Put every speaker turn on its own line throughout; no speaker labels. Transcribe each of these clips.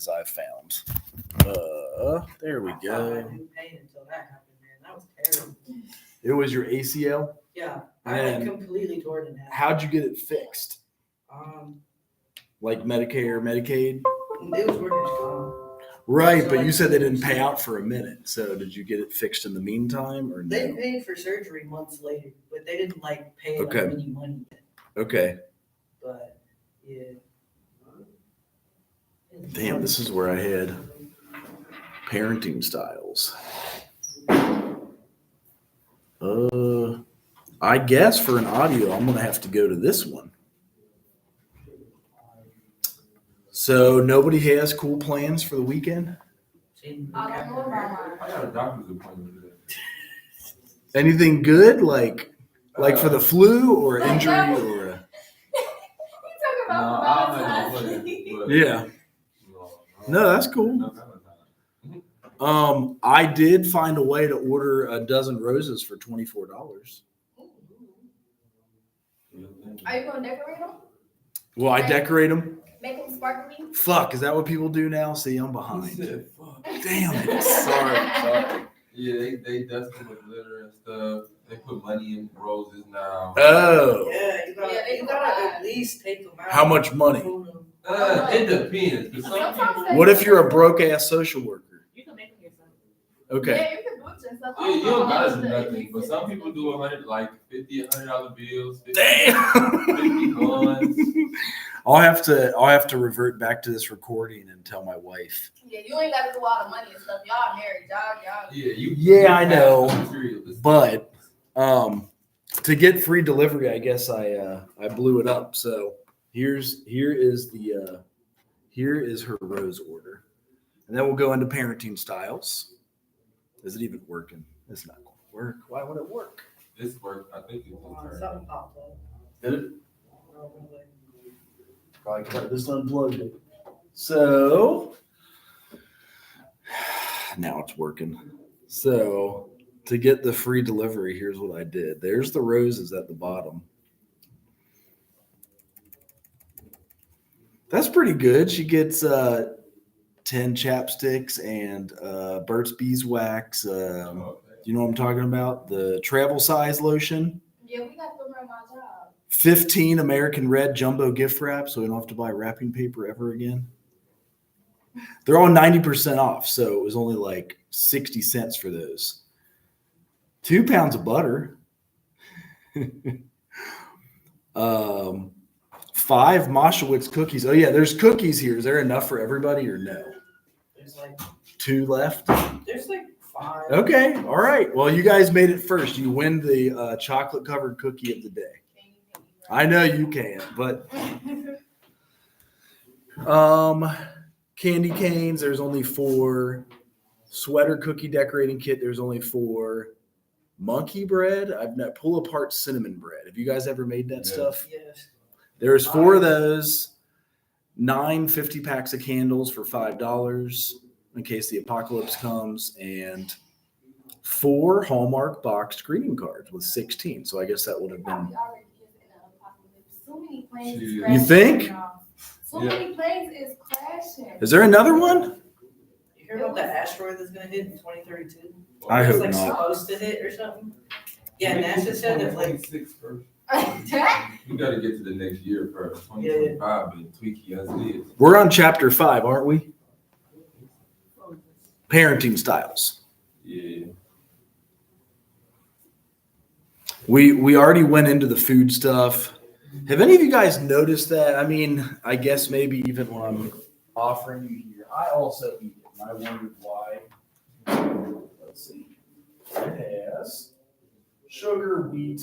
as I've found. There we go.
I didn't pay until that happened, man. That was terrible.
It was your ACL?
Yeah, I completely tore it in half.
How'd you get it fixed? Like Medicare, Medicaid?
It was workers' comp.
Right,
So
but you said they didn't pay out for a minute. So did you get it fixed in the meantime, or no?
They paid for surgery months later, but they didn't pay any money yet.
Okay.
But yeah.
Damn, this is where I had parenting styles. I guess for an audio, I'm gonna have to go to this one. So nobody has cool plans for the weekend?
I don't know about
I got a doctor's appointment today.
Anything good, like for the flu or injury or?
You talking about
Yeah. No, that's cool. I did find a way to order a dozen roses for $24.
Are you gonna decorate them?
Will I decorate them?
Make them sparkly?
Fuck, is that what people do now? See, I'm behind.
Said, fuck.
Damn it. Sorry.
Yeah, they dust them with glitter and stuff. They put money in roses now.
Oh.
Yeah, you gotta at least take them out.
How much money?
It depends. 'Cause some people,
What if you're a broke ass social worker?
You can make them yourself.
Okay.
Yeah, you can do it yourself.
yeah, you don't gotta do nothing. But some people do $100 bills.
Damn.
50 coins.
I'll have to revert back to this recording and tell my wife.
Yeah, you ain't gotta do all the money and stuff. Y'all married, y'all.
Yeah,
I know. But to get free delivery, I guess I blew it up. So here is her rose order, and then we'll go into parenting styles. Is it even working? It's not going to work. Why would it work?
This worked. I think it was.
Something popped up.
Did it? Probably because I just unplugged it. So now it's working. So to get the free delivery, here's what I did. There's the roses at the bottom. That's pretty good. She gets 10 chapsticks and Burt's Beeswax. You know what I'm talking about? The travel size lotion.
Yeah, we got them at my job.
15 American Red jumbo gift wrap, so we don't have to buy wrapping paper ever again. They're all 90% off, so it was only like 60 cents for those. 2 pounds of butter. 5 Moshowitz cookies. Oh yeah, there's cookies here. Is there enough for everybody or no?
There's
2 left.
There's 5.
Okay, all right. Well, you guys made it first. You win the chocolate covered cookie of the day. I know you can, but candy canes, there's only 4. Sweater cookie decorating kit, there's only 4. Monkey bread, I've not pull apart cinnamon bread. Have you guys ever made that stuff?
Yes.
There's 4 of those. 9 50 packs of candles for $5 in case the apocalypse comes, and 4 Hallmark boxed greeting cards with 16. So I guess that would have been.
So many planes
You
crashing
think?
now. So many planes is crashing.
Is there another one?
You hear about the asteroid that's going to hit in 2032?
I
It's
hope not.
supposed to hit or something. Yeah, NASA said that
26 first.
That?
You got to get to the next year first. 2025 been tweaky as it is.
We're on chapter 5, aren't we? Parenting styles.
Yeah.
We already went into the food stuff. Have any of you guys noticed that? I mean, I guess maybe even when I'm offering you here, I also eat it, and I wondered why. Let's see. It has sugar, wheat,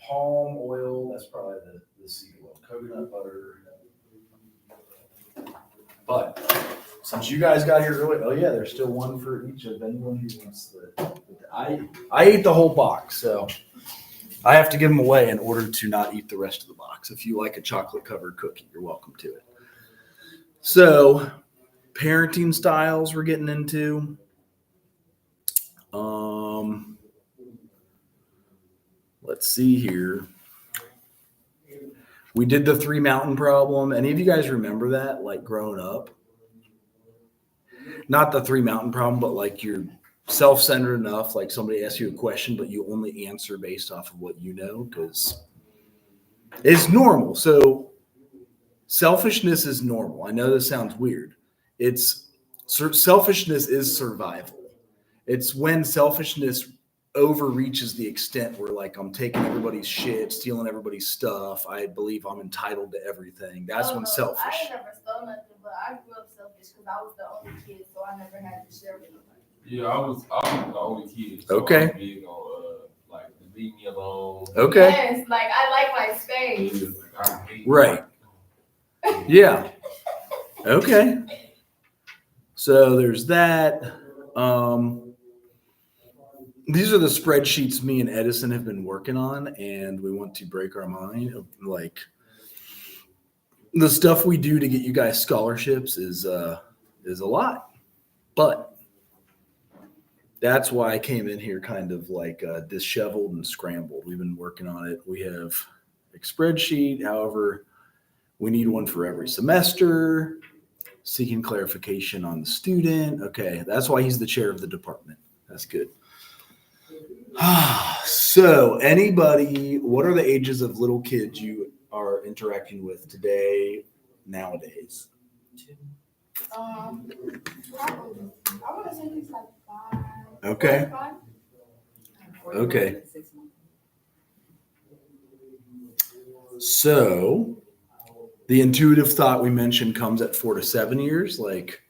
palm oil. That's probably the seed oil. Coconut butter. But since you guys got here early, oh yeah, there's still one for each of anyone who wants I ate the whole box, so I have to give them away in order to not eat the rest of the box. If you like a chocolate covered cookie, you're welcome to it. So, parenting styles we're getting into. Let's see here. We did the 3 mountain problem. Any of you guys remember that, like growing up? not the three mountain problem, but like you're self-centered enough, like somebody asks you a question, but you only answer based off of what you know, because it's normal. So selfishness is normal. I know this sounds weird. Selfishness is survival. It's when selfishness overreaches the extent where like I'm taking everybody's shit, stealing everybody's stuff. I believe I'm entitled to everything. That's when
I
selfish.
ain't never stole nothing, but I grew up selfish because I was the only kid, so I never had to share with nobody.
Yeah, I was the only kid. So
Okay.
I was big on like leave me alone.
Okay.
Yes, like I like my space.
Like, I hate
Right. Yeah. Okay. So there's that. These are the spreadsheets me and Edison have been working on, and we want to break our mind. Like the stuff we do to get you guys scholarships is a lot, but that's why I came in here kind of like disheveled and scrambled. We've been working on it. We have a spreadsheet. However, we need one for every semester. Seeking clarification on the student. Okay, that's why he's the chair of the department. That's good. So, anybody, what are the ages of little kids you are interacting with today, nowadays?
Probably. I want to say he's like 5.
Okay.
5.
Okay. So, the intuitive thought we mentioned comes at 4 to 7 years, like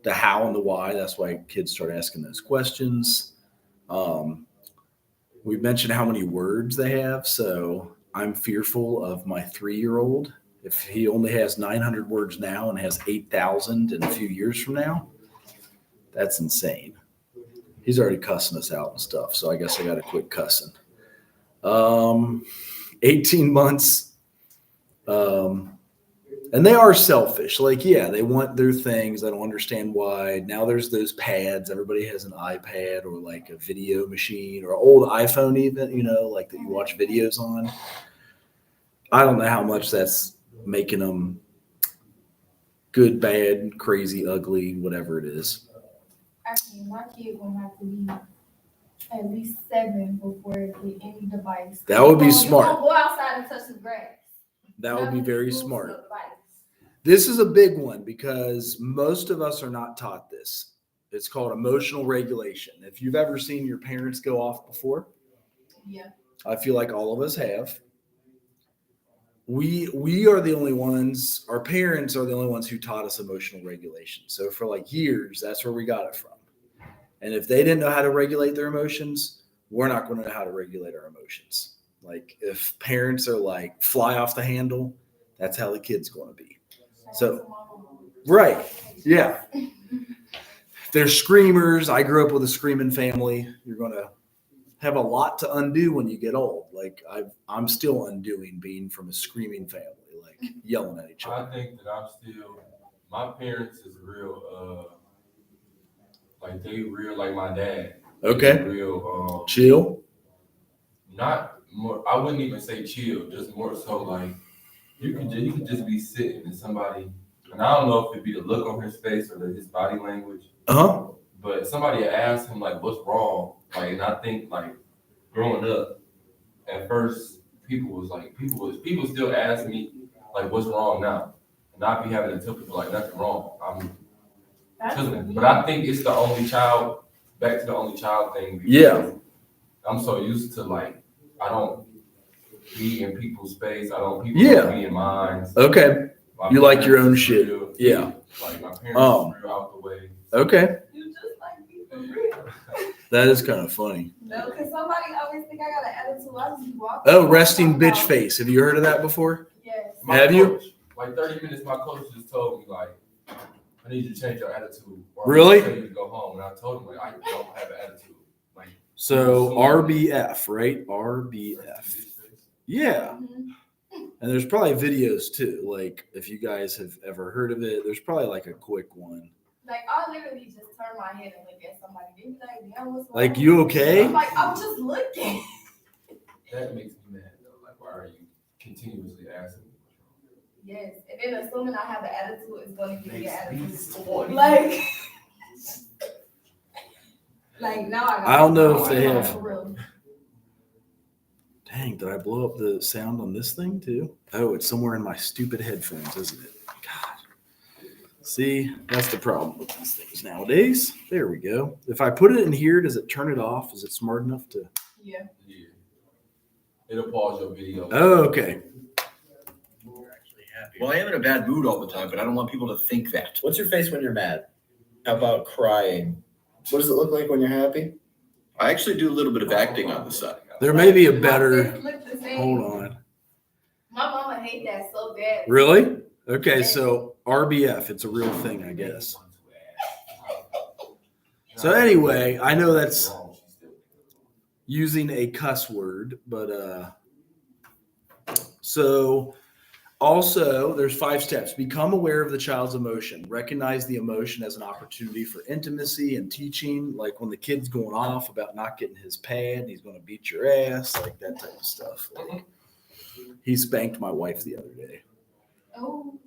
the how and the why. That's why kids start asking those questions. We mentioned how many words they have. So I'm fearful of my 3-year-old. If he only has 900 words now and has 8,000 in a few years from now, that's insane. He's already cussing us out and stuff. So I guess I got to quit cussing. 18 months. And they are selfish. Like, yeah, they want their things. I don't understand why. Now there's those pads. Everybody has an iPad or like a video machine or an old iPhone even, like that you watch videos on. I don't know how much that's making them good, bad, crazy, ugly, whatever it is.
Actually, my kid gonna have to be at least 7 before they get any device.
That would be
You
smart.
won't go outside and touch the grass.
That would be very
Use
smart.
the device.
This is a big one because most of us are not taught this. It's called emotional regulation. If you've ever seen your parents go off before,
Yeah.
I feel like all of us have. We are the only ones, our parents are the only ones who taught us emotional regulation. So for like years, that's where we got it from. And if they didn't know how to regulate their emotions, we're not going to know how to regulate our emotions. Like if parents are like fly off the handle, that's how the kid's going to be. So, right. Yeah. They're screamers. I grew up with a screaming family. You're going to have a lot to undo when you get old. Like I'm still undoing being from a screaming family, like yelling at each other.
I think that my parents is real, like they real like my dad.
Okay.
Real,
chill.
Not more, I wouldn't even say chill, just more so like, you could just be sitting and somebody, and I don't know if it'd be the look on his face or his body language. But somebody asked him like, "What's wrong?" Like, and I think like growing up, at first people people still ask me like, "What's wrong now?" And I'd be having to tell people like, "Nothing wrong. I'm chilling." But I think it's the only child. Back to the only child thing.
Yeah.
I'm so used to like I don't be in people's space. I don't be in mine.
Okay. You like your own shit.
Real,
yeah.
Like my parents are real out the way.
Okay.
You just like me for real.
That is kind of funny.
No, because somebody always think I got an attitude. I just be walking.
Oh, resting bitch face. Have you heard of that before?
Yes.
Have you?
Like 30 minutes, my coach just told me like, I need you to change your attitude. Or
Really?
I'm gonna tell you to go home. And I told him like, I don't have an attitude. Like,
So RBF, right? RBF. Yeah.
Mhm.
And there's probably videos too. Like if you guys have ever heard of it, there's probably like a quick one.
Like I literally just turn my head and look at somebody. They be like, "Damn, what's wrong?"
Like, you okay?
I'm like, I'm just looking.
that makes me mad though. Like, why are you continuously asking me what's wrong?
Yes, and then assuming I have an attitude is going to give me an attitude.
Makes me
Like, Like now
I don't know if they
Yeah,
have.
for real.
Dang, did I blow up the sound on this thing too? Oh, it's somewhere in my stupid headphones, isn't it? God. See, that's the problem with these things nowadays. There we go. If I put it in here, does it turn it off? Is it smart enough to?
Yeah.
Yeah. It'll pause your video.
Oh, okay.
Well, I am in a bad mood all the time, but I don't want people to think that.
What's your face when you're mad? How about crying? What does it look like when you're happy?
I actually do a little bit of acting on the side.
There may be a
My
better.
face look the same.
Hold on.
My mama hate that so bad.
Really? Okay, so RBF, it's a real thing, I guess. So anyway, I know that's using a cuss word, but so also there's 5 steps. Become aware of the child's emotion. Recognize the emotion as an opportunity for intimacy and teaching, like when the kid's going off about not getting his pad and he's going to beat your ass, like that type of stuff. Like, he spanked my wife the other day.
Oh,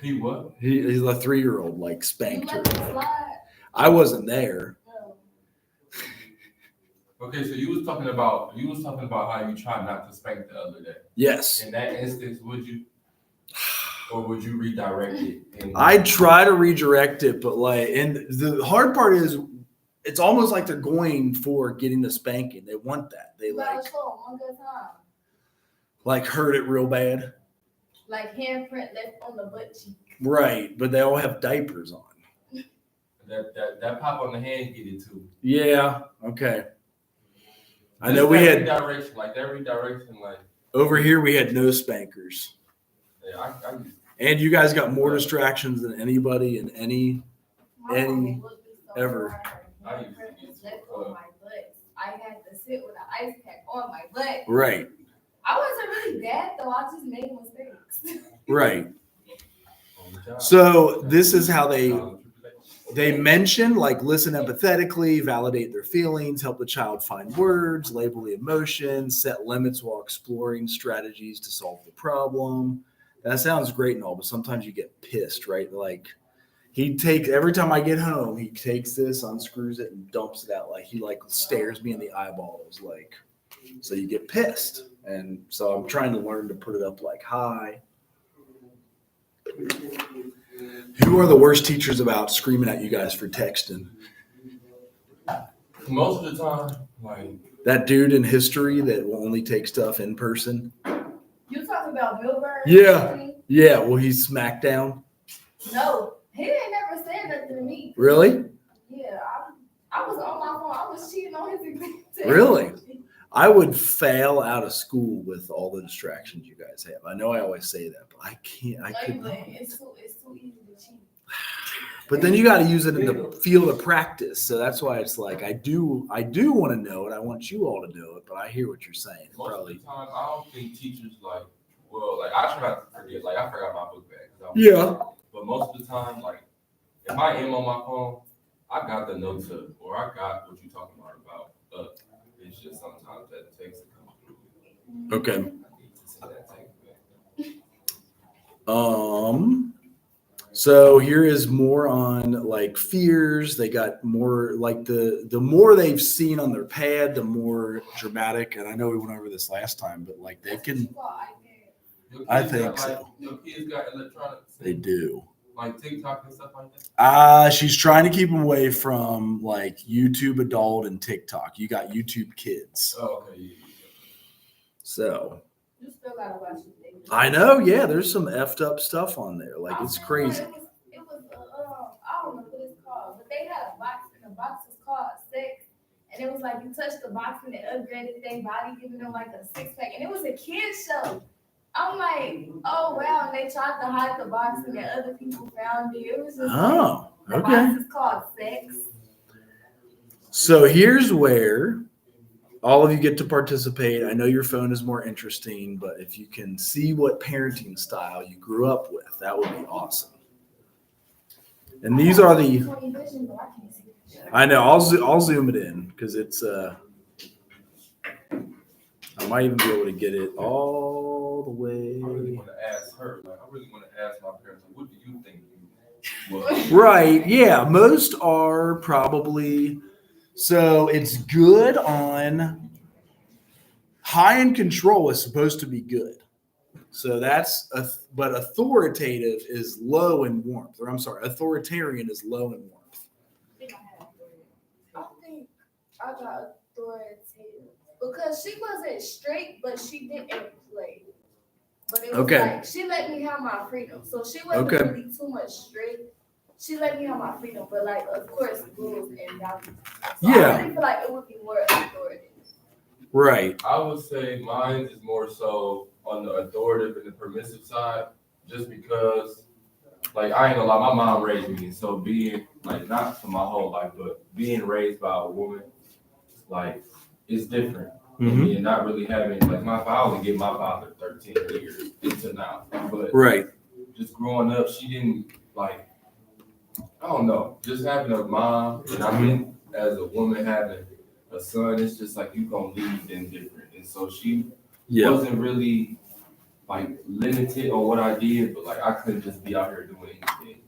He what?
He's a 3-year-old, like
you
spanked her.
let it slide.
I wasn't there.
Oh.
Okay, so you was talking about how you tried not to spank the other day.
Yes.
In that instance, would you? Or would you redirect it?
I try to redirect it, but like, and the hard part is it's almost like they're going for getting the spanking. They want that. They
You gotta
like
show 'em one good time.
hurt it real bad.
Like handprint left on the butt cheek.
Right. But they all have diapers on.
that pop on the hand get it too.
Yeah. Okay. I
Just
know we
that
had
redirection, like
over here, we had no spankers.
yeah, I
And you guys got more distractions than anybody in any.
My
Any
mama looked me so
ever.
hard.
I used to
Handprint
get
was left on my butt. I had to sit with an ice pack on my butt.
Right.
I wasn't really bad though. I just made mistakes.
Right.
on the job.
So this is how they mention, like, listen empathetically, validate their feelings, help the child find words, label the emotions, set limits while exploring strategies to solve the problem. That sounds great and all, but sometimes you get pissed, right? Like, every time I get home, he takes this, unscrews it, and dumps it out. Like, he like stares me in the eyeballs, like, so you get pissed. And so I'm trying to learn to put it up like, hi. Who are the worst teachers about screaming at you guys for texting?
Most of the time, like
That dude in history that will only take stuff in person?
You talking about Milburn?
Yeah. Yeah, well, he's SmackDown.
No, he ain't never said nothing to me.
Really?
Yeah, I was on my phone. I was cheating on his exam.
Really? I would fail out of school with all the distractions you guys have. I know I always say that, but I can't. I could not.
It's too easy to cheat.
But then you got to use it in the field of practice. So that's why it's like I do want to know it. I want you all to know it. But I hear what you're saying.
most
Probably.
of the time, I don't think teachers like I try not to forget. Like I forgot my book bag.
Yeah.
But most of the time, like if I am on my phone, I got the notes up or I got what you're talking about up. It's just sometimes that takes to come through.
Okay.
I need to see that take back.
So here is more on like fears. They got more like the more they've seen on their pad, the more dramatic. And I know we went over this last time, but like they can,
Your
I
kids
think
got,
so.
Your kids got electronics.
they do.
Like TikTok and stuff like that.
She's trying to keep them away from like YouTube adult and TikTok. You got YouTube Kids.
Oh, okay. Yeah.
So
You still gotta watch it.
I know, yeah, there's some effed up stuff on there. Like it's crazy.
It was I don't know what it's called, but they had a box and the box was called Sex. And it was like you touched the box and it upgraded their body, giving them like a 6-pack. And it was a kid's show. I'm like, oh wow, and they tried to hide the box and then other people found it. It was just
Oh,
the
okay.
box is called Sex.
So here's where all of you get to participate. I know your phone is more interesting, but if you can see what parenting style you grew up with, that would be awesome. And these are the,
20 vision, but I can't see it.
I know, I'll zoom it in because it's, I might even be able to get it all the
I really
way.
want to ask her. Like, I really want to ask my parents. Like, what do you think? You was?
Right. Yeah. Most are probably So it's good on high in control is supposed to be good. So but authoritative is low in warmth. Or I'm sorry, authoritarian is low in warmth.
I think I got authoritative because she wasn't strict, but she didn't play. But it was like she let me have my freedom. So she wasn't really too much strict. She let me have my freedom, but like of course rules and boundaries. So I really feel like it would be more authoritative.
Right.
I would say mine is more so on the authoritative and the permissive side, just because, like, I ain't gonna lie, my mom raised me, so being, like, not for my whole life, but being raised by a woman, like, it's different. And not really having, like, I only get my father 13 years until now, but just growing up, she didn't, like, I don't know, just having a mom, and I mean, as a woman having a son, it's just like you gonna lead them different. And so she wasn't really like limited on what I did, but like I couldn't just be out here doing anything.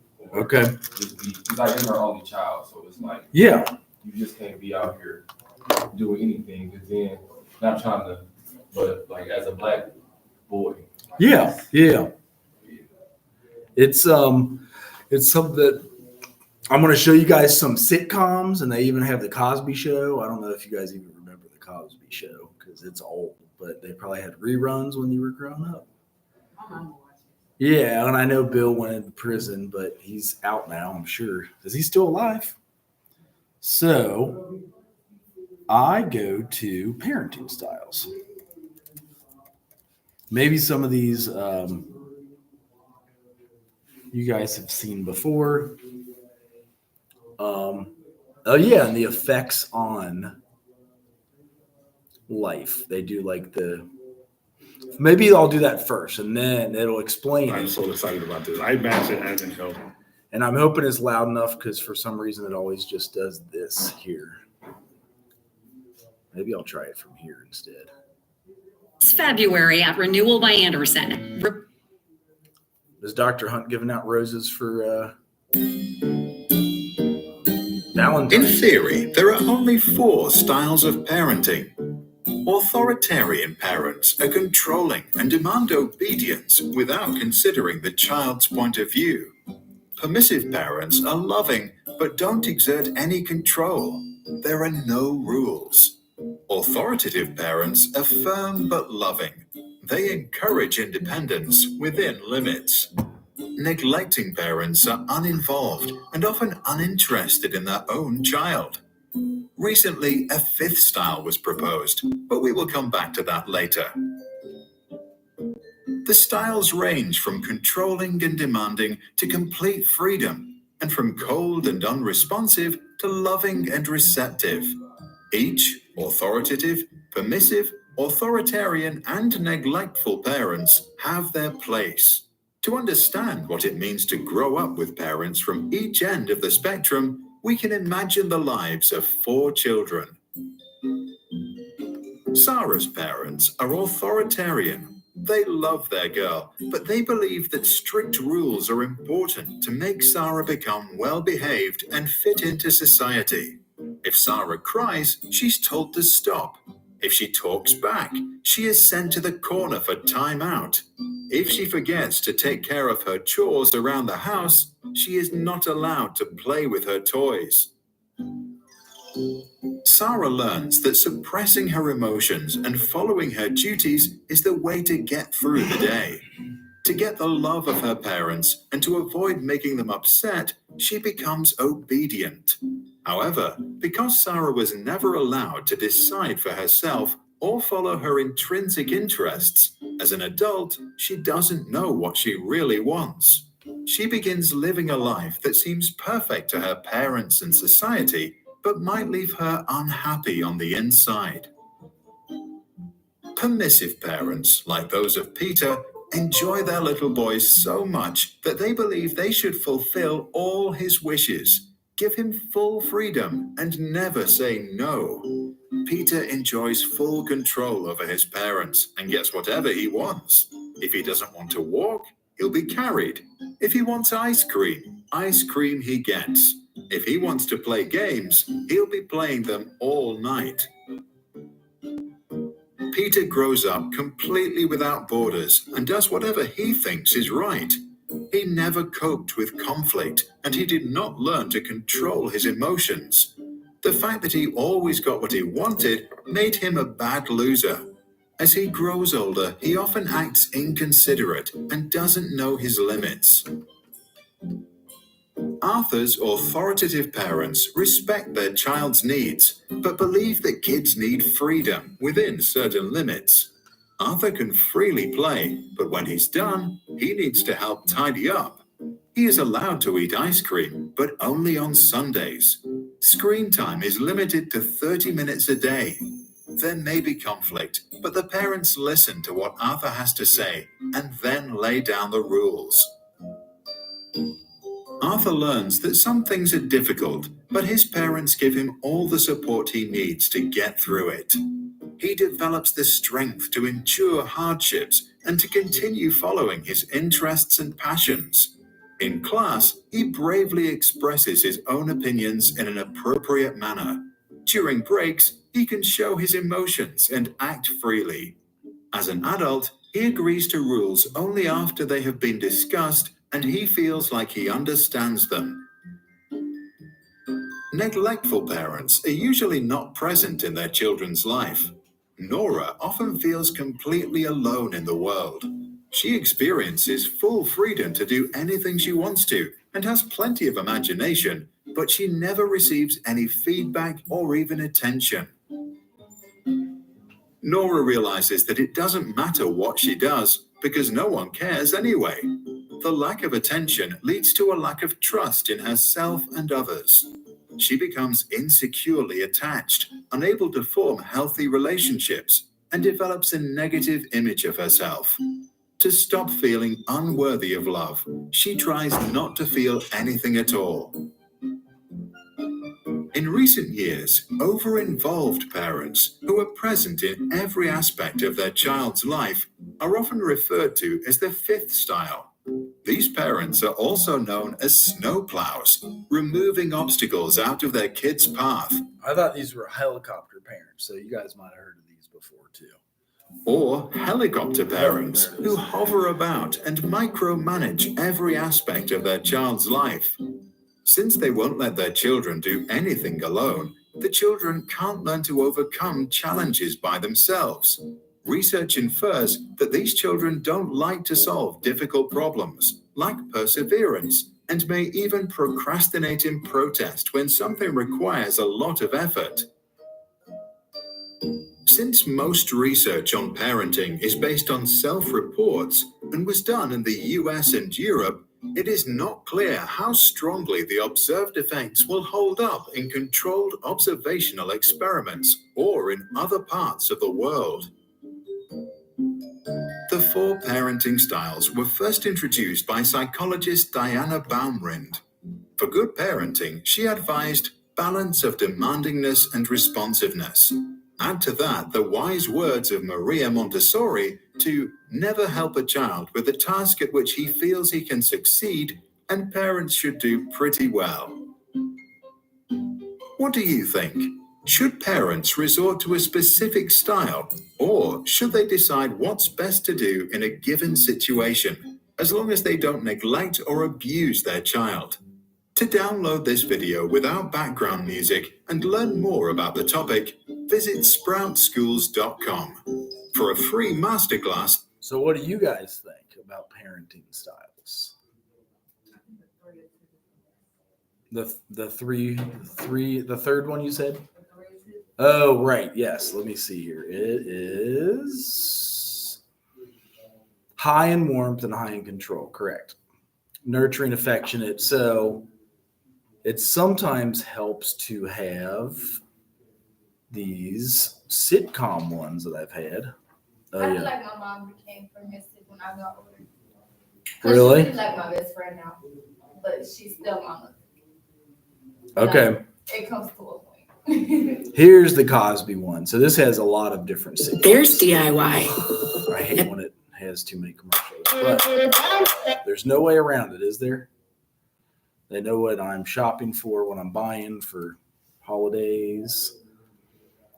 Just be, because I am her only child, so it's like you just can't be out here doing anything. Because then not trying to, but like as a black boy.
It's something that I'm going to show you guys some sitcoms, and they even have the Cosby Show. I don't know if you guys even remember the Cosby Show because it's old, but they probably had reruns when you were growing up. Yeah, and I know Bill went into prison, but he's out now, I'm sure. Is he still alive? So I go to parenting styles. Maybe some of these you guys have seen before. And the effects on life. They do like maybe I'll do that first and then it'll explain.
I'm so excited about this. I match it as a show.
And I'm hoping it's loud enough because for some reason it always just does this here. Maybe I'll try it from here instead.
It's February at Renewal by Anderson.
Is Dr. Hunt giving out roses for Valentine's?
In theory, there are only 4 styles of parenting. Authoritarian parents are controlling and demand obedience without considering the child's point of view. Permissive parents are loving but don't exert any control. There are no rules. Authoritative parents are firm but loving. They encourage independence within limits. Neglecting parents are uninvolved and often uninterested in their own child. Recently, a 5th style was proposed, but we will come back to that later. The styles range from controlling and demanding to complete freedom, and from cold and unresponsive to loving and receptive. Each authoritative, permissive, authoritarian, and neglectful parents have their place. To understand what it means to grow up with parents from each end of the spectrum, we can imagine the lives of 4 children. Sarah's parents are authoritarian. They love their girl, but they believe that strict rules are important to make Sarah become well-behaved and fit into society. If Sarah cries, she's told to stop. If she talks back, she is sent to the corner for time out. If she forgets to take care of her chores around the house, she is not allowed to play with her toys. Sarah learns that suppressing her emotions and following her duties is the way to get through the day. To get the love of her parents and to avoid making them upset, she becomes obedient. However, because Sarah was never allowed to decide for herself or follow her intrinsic interests, as an adult, she doesn't know what she really wants. She begins living a life that seems perfect to her parents and society, but might leave her unhappy on the inside. Permissive parents, like those of Peter, enjoy their little boy so much that they believe they should fulfill all his wishes, give him full freedom, and never say no. Peter enjoys full control over his parents and gets whatever he wants. If he doesn't want to walk, he'll be carried. If he wants ice cream he gets. If he wants to play games, he'll be playing them all night. Peter grows up completely without borders and does whatever he thinks is right. He never coped with conflict, and he did not learn to control his emotions. The fact that he always got what he wanted made him a bad loser. As he grows older, he often acts inconsiderate and doesn't know his limits. Arthur's authoritative parents respect their child's needs, but believe that kids need freedom within certain limits. Arthur can freely play, but when he's done, he needs to help tidy up. He is allowed to eat ice cream, but only on Sundays. Screen time is limited to 30 minutes a day. There may be conflict, but the parents listen to what Arthur has to say and then lay down the rules. Arthur learns that some things are difficult, but his parents give him all the support he needs to get through it. He develops the strength to endure hardships and to continue following his interests and passions. In class, he bravely expresses his own opinions in an appropriate manner. During breaks, he can show his emotions and act freely. As an adult, he agrees to rules only after they have been discussed and he feels like he understands them. Neglectful parents are usually not present in their children's life. Nora often feels completely alone in the world. She experiences full freedom to do anything she wants to and has plenty of imagination, but she never receives any feedback or even attention. Nora realizes that it doesn't matter what she does because no one cares anyway. The lack of attention leads to a lack of trust in herself and others. She becomes insecurely attached, unable to form healthy relationships, and develops a negative image of herself. To stop feeling unworthy of love, she tries not to feel anything at all. In recent years, over-involved parents who are present in every aspect of their child's life are often referred to as the fifth style. These parents are also known as snowplows, removing obstacles out of their kids' path.
I thought these were helicopter parents, so you guys might have heard of these before too.
Or helicopter parents who hover about and micromanage every aspect of their child's life. Since they won't let their children do anything alone, the children can't learn to overcome challenges by themselves. Research infers that these children don't like to solve difficult problems, lack perseverance, and may even procrastinate in protest when something requires a lot of effort. Since most research on parenting is based on self-reports and was done in the US and Europe, it is not clear how strongly the observed effects will hold up in controlled observational experiments or in other parts of the world. The 4 parenting styles were first introduced by psychologist Diana Baumrind. For good parenting, she advised balance of demandingness and responsiveness. Add to that the wise words of Maria Montessori to never help a child with a task at which he feels he can succeed, and parents should do pretty well. What do you think? Should parents resort to a specific style, or should they decide what's best to do in a given situation, as long as they don't neglect or abuse their child? To download this video without background music and learn more about the topic, visit sproutschools.com. For a free masterclass.
So what do you guys think about parenting styles? The third one you said? Oh, right. Yes. Let me see here. It is high in warmth and high in control. Correct. Nurturing, affectionate. So it sometimes helps to have these sitcom ones that I've had. Oh,
I
yeah.
feel like my mom became permissive when I got older.
Really?
She's like my best friend now, but she's still mama.
Okay.
Like, it comes to a point.
Here's the Cosby one. So this has a lot of different sitcoms.
There's DIY.
I hate when it has too many commercials, but there's no way around it, is there? They know what I'm shopping for, what I'm buying for holidays.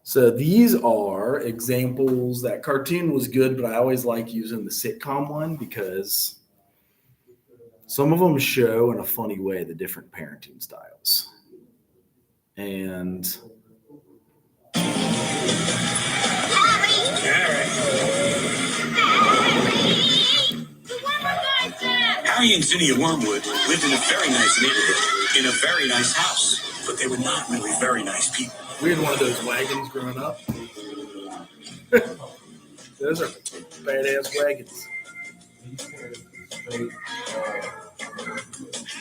So these are examples. That cartoon was good, but I always like using the sitcom one because some of them show in a funny way the different parenting styles. And
Harry and Zinnia Wormwood lived in a very nice neighborhood, in a very nice house, but they were not really very nice people.
we had one of those wagons growing up. Those are badass wagons.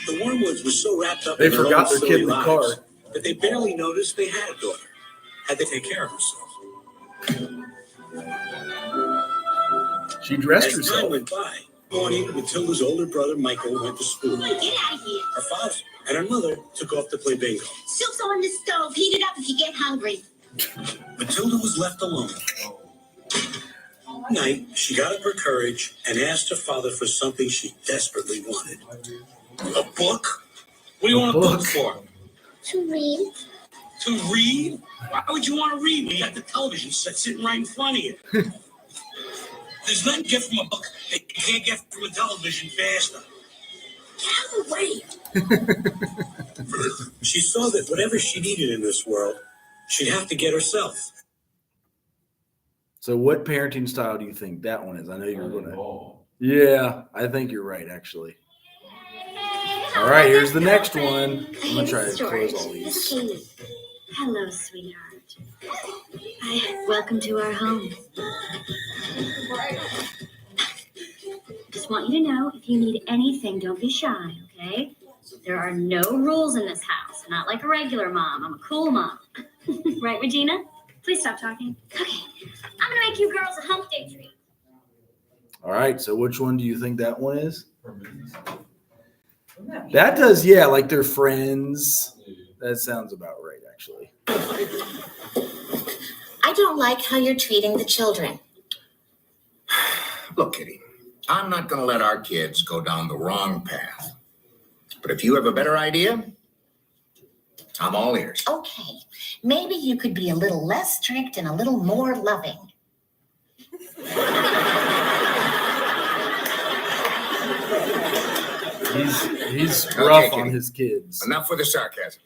The Wormwoods were so wrapped up
They
in their
forgot
own
their kid
silly
in the
lives
car.
that they barely noticed they had a daughter. Had to take care of herself.
She dressed
As time
herself.
went by, morning, Matilda's older brother Michael went to school.
Get out of here.
Her father and her mother took off to play bingo.
Soup's on the stove. Heat it up if you get hungry.
Matilda was left alone. One night, she got up her courage and asked her father for something she desperately wanted. A book? What do you want a book for?
To read.
To read? Why would you want to read when you got the television set sitting right in front of you? There's nothing you get from a book that you can't get from a television faster.
Get out of the way.
She saw that whatever she needed in this world, she'd have to get herself.
So what parenting style do you think that one is? I know you're going to. Yeah, I think you're right, actually. All right, here's the next one. I'm going to try to close all these.
Hello, sweetheart. Welcome to our home. Just want you to know, if you need anything, don't be shy, okay? There are no rules in this house. Not like a regular mom. I'm a cool mom. Right, Regina? Please stop talking. Okay, I'm gonna make you girls a hump day treat.
All right, so which one do you think that one is? That does, yeah, like they're friends. That sounds about right, actually.
I don't like how you're treating the children.
Look, Kitty, I'm not going to let our kids go down the wrong path. But if you have a better idea, I'm all ears.
Okay, maybe you could be a little less strict and a little more loving.
He's
Okay,
rough
Kitty.
on his kids.
Enough with the sarcasm.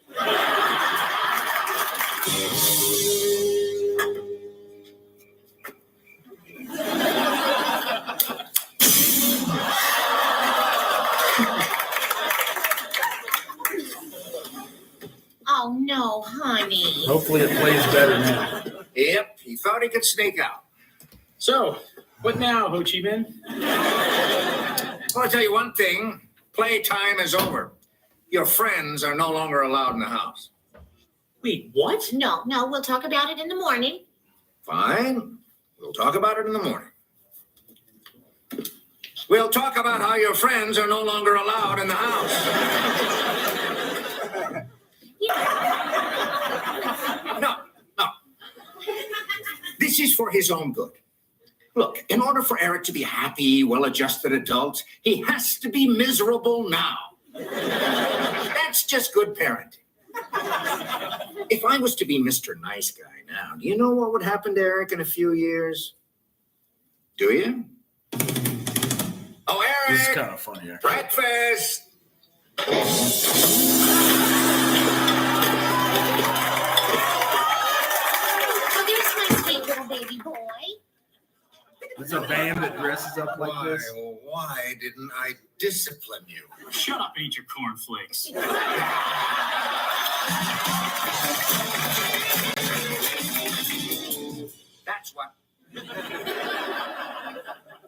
Oh, no, honey.
Hopefully it plays better now.
Yep, he thought he could sneak out.
So, what now, Ho Chi Minh?
Well, I'll tell you one thing. Playtime is over. Your friends are no longer allowed in the house.
Wait, what?
No, we'll talk about it in the morning.
Fine. We'll talk about it in the morning. We'll talk about how your friends are no longer allowed in the house. No. This is for his own good. Look, in order for Eric to be a happy, well-adjusted adult, he has to be miserable now. That's just good parenting. If I was to be Mr. Nice Guy now, do you know what would happen to Eric in a few years? Do you? Oh, Eric!
This is kind of funny, actually.
Breakfast!
Oh, there's my sweet little baby boy.
There's a band that dresses up like this.
Why didn't I discipline you?
Shut up and eat your cornflakes.
That's what.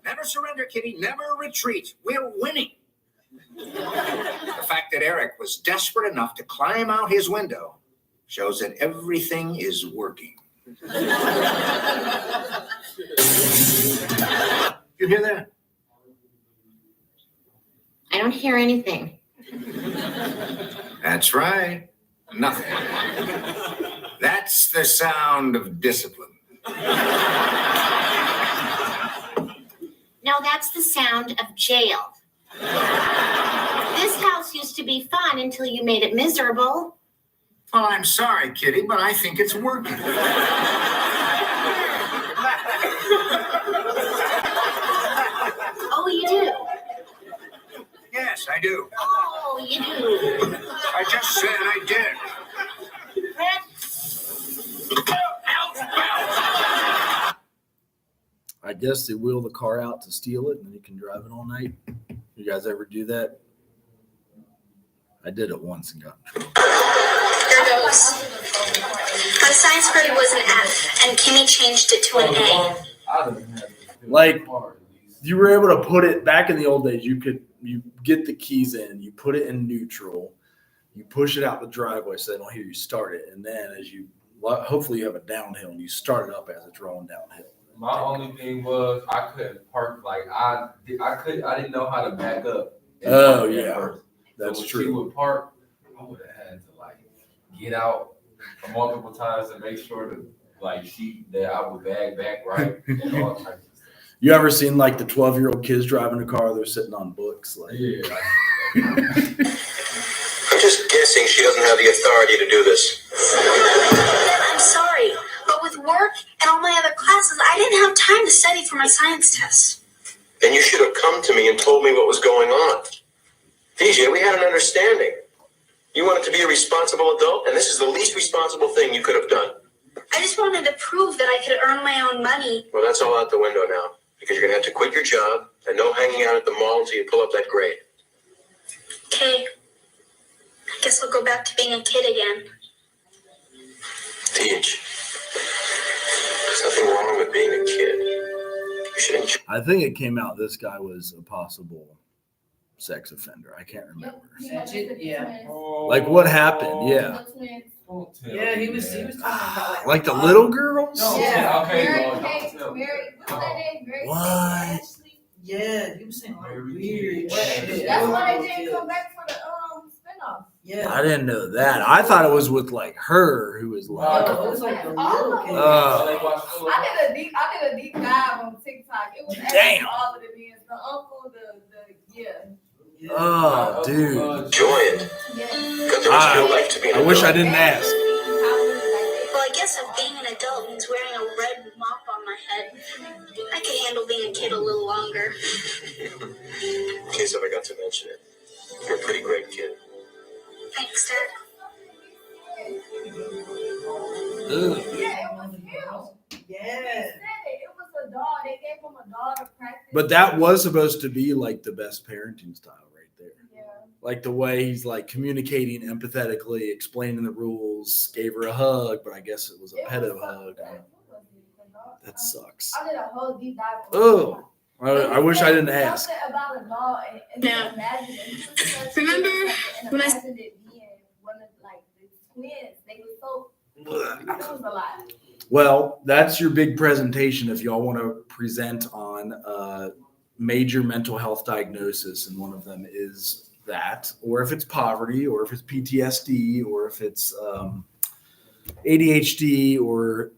Never surrender, Kitty. Never retreat. We're winning. The fact that Eric was desperate enough to climb out his window shows that everything is working. You hear that?
I don't hear anything.
That's right. Nothing. That's the sound of discipline.
No, that's the sound of jail. This house used to be fun until you made it miserable.
Well, I'm sorry, Kitty, but I think it's working.
Oh, you do?
Yes, I do.
Oh, you do.
I just said I did.
I guess they wheel the car out to steal it and then you can drive it all night. You guys ever do that? I did it once and got in trouble.
Here goes. My science grade was an F, and Kimmy changed it to an A.
Like, you were able to put it back in the old days. You get the keys in, you put it in neutral, you push it out the driveway so they don't hear you start it, and then as you hopefully you have a downhill and you start it up as it's rolling downhill.
My only thing was I couldn't park I didn't know how to back up.
Oh yeah, that's
so when
true.
she would park, I would have had to get out multiple times to make sure that I would bag back right and all types of stuff.
You ever seen like the 12-year-old kids driving a car? They're sitting on books. Like,
Yeah.
I'm just guessing she doesn't have the authority to do this.
I'm sorry, but with work and all my other classes, I didn't have time to study for my science test.
Then you should have come to me and told me what was going on. DJ, we had an understanding. You wanted to be a responsible adult, and this is the least responsible thing you could have done.
I just wanted to prove that I could earn my own money.
Well, that's all out the window now, because you're going to have to quit your job and no hanging out at the mall until you pull up that grade.
Okay. I guess I'll go back to being a kid again.
Teach. There's nothing wrong with being a kid. You should enjoy.
I think it came out this guy was a possible sex offender. I can't remember.
Yeah.
Like what happened? Yeah.
Don't tell
Yeah, he
me
was
that.
talking about
Like the little girls?
No,
Yeah.
okay,
Mary
Lord,
Kate,
don't tell me.
Mary, what's that name? Mary Kate
What?
Ashley?
Yeah, he was saying like
Very
weird
weird.
shit.
That's why they didn't come back for the spinoff.
Yeah.
I didn't know that. I thought it was with like her who was like,
No, it was like the little kid.
Oh.
They watch full of-
I did a deep dive on TikTok. It was actually
Damn.
all of the men. The uncle, yeah.
oh, dude.
Enjoy it.
Yeah.
Because there is no life to be an
I wish I
adult.
didn't ask.
Well, I guess if being an adult means wearing a red mop on my head, I could handle being a kid a little longer.
In case I forgot to mention it. You're a pretty great kid.
Thanks, Dad.
Ugh.
Yeah, it was him. They
Yeah.
said it was a dog. They gave him a dog to practice.
But that was supposed to be like the best parenting style right there.
Yeah.
Like the way he's like communicating empathetically, explaining the rules, gave her a hug, but I guess it was a pedo hug. That sucks.
I did a whole deep dive.
Oh, I wish I didn't ask.
Something about a dog and
Now,
imagine it.
remember when I-
Imagine it being one of like the twins. They were so. It was a lot.
Well, that's your big presentation if y'all want to present on major mental health diagnosis, and one of them is that, or if it's poverty, or if it's PTSD, or if it's ADHD, or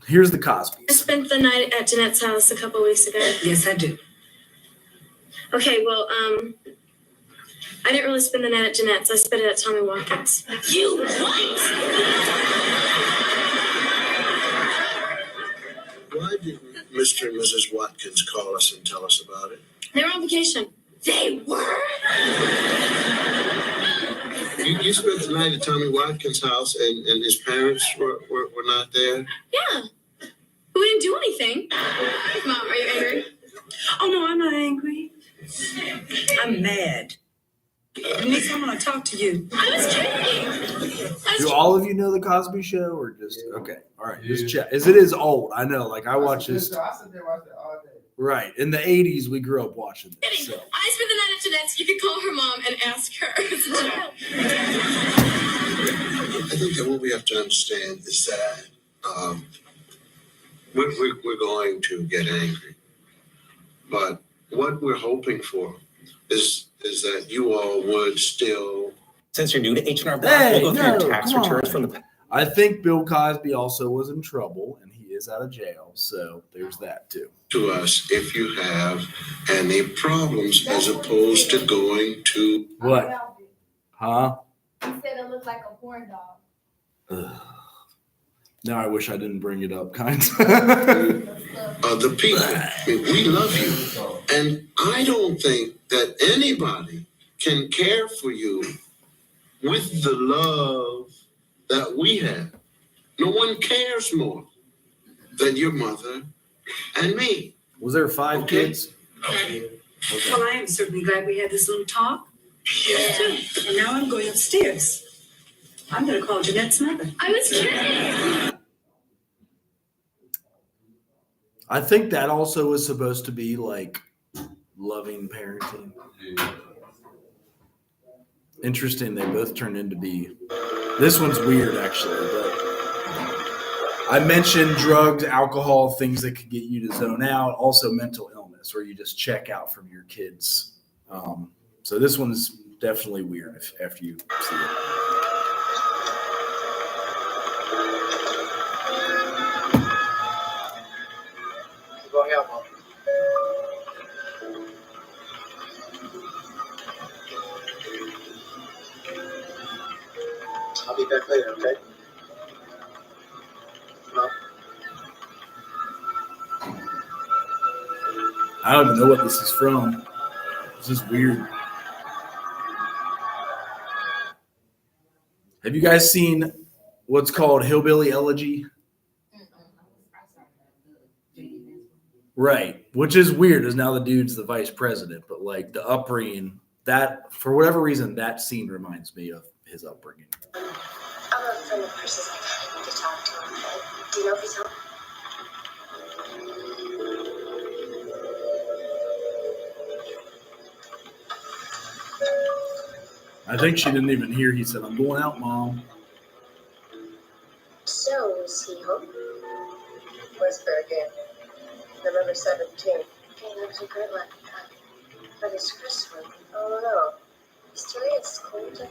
here's the Cosbys.
I spent the night at Jeanette's house a couple weeks ago.
Yes, I do.
Okay, well, I didn't really spend the night at Jeanette's. I spent it at Tommy Watkins. You what?
Why didn't Mr. and Mrs. Watkins call us and tell us about it?
They were on vacation. They were?
You spent the night at Tommy Watkins' house and his parents were not there?
Yeah. We didn't do anything. Mom, are you angry?
Oh no, I'm not angry. I'm mad. You need someone to talk to you.
I was kidding.
Do all of you know the Cosby Show, or just okay? All right, just check. As it is old, I know. Like I watch this.
I sit there watching it all day.
Right in the '80s, we grew up watching this. So.
I spent the night at Jeanette's. You could call her mom and ask her.
I think that what we have to understand is that we're going to get angry. But what we're hoping for is that you all would still.
Since you're new to H&R Block,
Hey,
we'll go through
no,
your tax
come
returns
on.
from the.
I think Bill Cosby also was in trouble, and he is out of jail, so there's that too.
To us if you have any problems as opposed to going to.
What? Huh?
He said it looked like a porn dog.
Ugh. Now I wish I didn't bring it up, kind.
Other people. I mean, we love you. And I don't think that anybody can care for you with the love that we have. No one cares more than your mother and me.
Was there 5 kids?
Okay. Well, I am certainly glad we had this little talk. Yeah. And now I'm going upstairs. I'm going to call Jeanette's mother.
I was kidding.
I think that also was supposed to be like loving parenting. Interesting, they both turned into be. This one's weird, actually, but I mentioned drugs, alcohol, things that could get you to zone out. Also, mental illness, where you just check out from your kids. So this one's definitely weird after you see it.
Going out, Mom. I'll be back later, okay? Mom?
I don't even know what this is from. This is weird. Have you guys seen what's called Hillbilly Elegy? Right, which is weird, as now the dude's the vice president, but like the upbringing, that for whatever reason, that scene reminds me of his upbringing.
I'm a friend of Chris's. I need to talk to him. Do you know if he's home?
I think she didn't even hear. He said, "I'm going out, Mom."
So, is he home? Where's fair game? November 17th. Okay, that was a great one. But it's Christmas. Oh no. Is today at school day?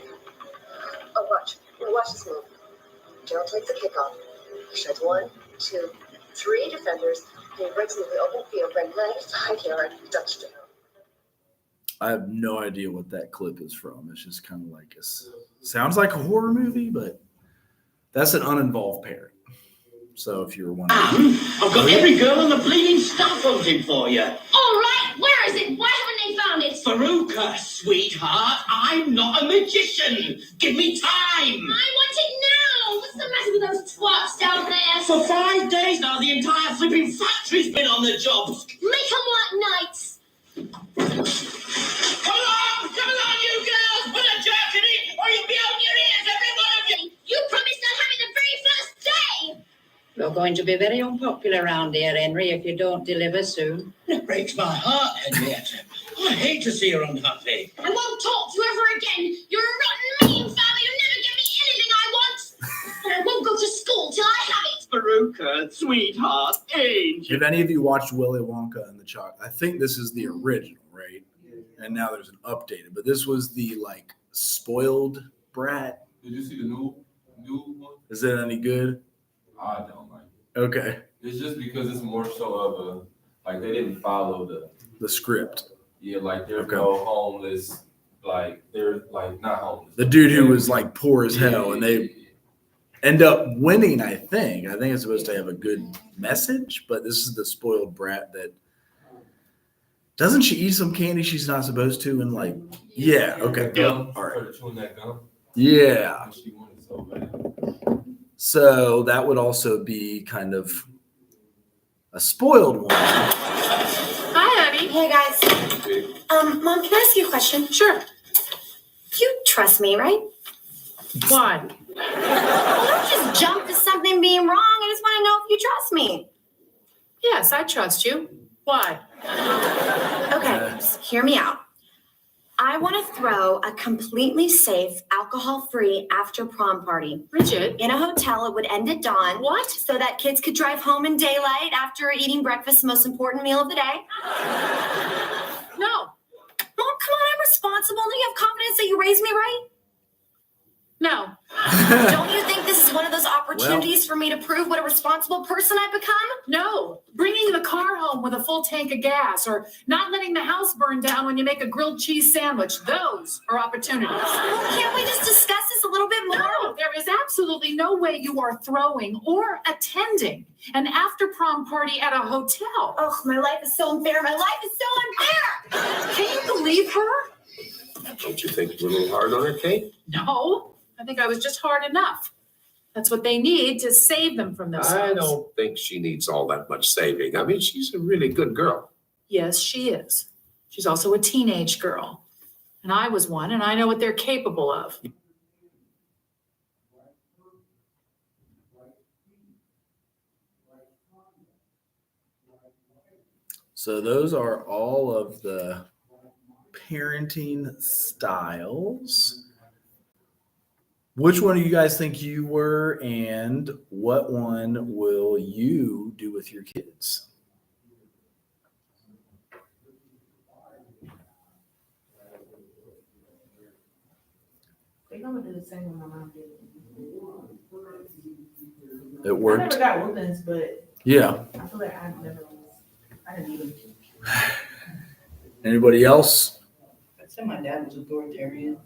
Oh, watch. Watch this move. Gerald takes the kickoff. He sheds 1, 2, 3 defenders. He breaks into the open field by 95-yard touchdown.
I have no idea what that clip is from. It's just kind of like sounds like a horror movie, but that's an uninvolved parent. So if you were wondering,
I've got every girl on the bleeding stuff voting for you.
All right, where is it? Why haven't they found it?
Veruca, sweetheart, I'm not a magician. Give me time.
I want it now. What's the matter with those twats down there?
For 5 days now, the entire flipping factory's been on the job.
Make them like knights.
Come along, you girls. Put a jerk in it, or you'll be out your ears, every one of you.
You promised I'd have it the very first day.
You're going to be very unpopular around here, Henry, if you don't deliver soon.
It breaks my heart, Henrietta. I hate to see her unhappy.
I won't talk to you ever again. You're a rotten, mean father. You never give me anything I want. And I won't go to school till I have it.
Veruca, sweetheart, angel.
if any of you watched Willy Wonka and the Chocolate, I think this is the original, right? And now there's an updated, but this was the like spoiled brat.
Did you see the new one?
Is it any good?
I don't like it.
Okay.
It's just because it's more so of a, like, they didn't follow
the script.
Yeah, like there's no homeless, like they're like not homeless.
The dude who was like poor as hell, and they end up winning. I think it's supposed to have a good message, but this is the spoiled brat that doesn't she eat some candy she's not supposed to, and like okay,
Gum.
all right,
Chewing that gum.
yeah.
She wanted so bad.
So that would also be kind of a spoiled one.
Hi, honey. Hey, guys. Mom, can I ask you a question? Sure. You trust me, right?
Why?
Well, don't just jump to something being wrong. I just want to know if you trust me.
Yes, I trust you. Why?
Okay, just hear me out. I want to throw a completely safe, alcohol-free after prom party.
Bridget?
In a hotel, it would end at dawn.
What?
So that kids could drive home in daylight after eating breakfast, the most important meal of the day.
No.
Mom, come on, I'm responsible. Do you have confidence that you raised me right?
No.
Don't you think this is one of those opportunities
opportunities for me to prove what a responsible person I've become?
No, bringing the car home with a full tank of gas or not letting the house burn down when you make a grilled cheese sandwich. Those are opportunities.
Can't we just discuss this a little bit more?
No, there is absolutely no way you are throwing or attending an after prom party at a hotel.
Oh, my life is so unfair. My life is so unfair.
Can you believe her?
Don't you think you're a little hard on her, Kate?
No, I think I was just hard enough. That's what they need to save them from themselves.
I don't think she needs all that much saving. I mean, she's a really good girl.
Yes, she is. She's also a teenage girl. And I was one, and I know what they're capable of.
So those are all of the parenting styles. Which one do you guys think you were, and what one will you do with your kids?
I think I'm gonna do the same one my mom did.
It worked.
I never got whoopings, but
Yeah.
I feel like I didn't need them.
Anybody else?
I'd say my dad was authoritarian.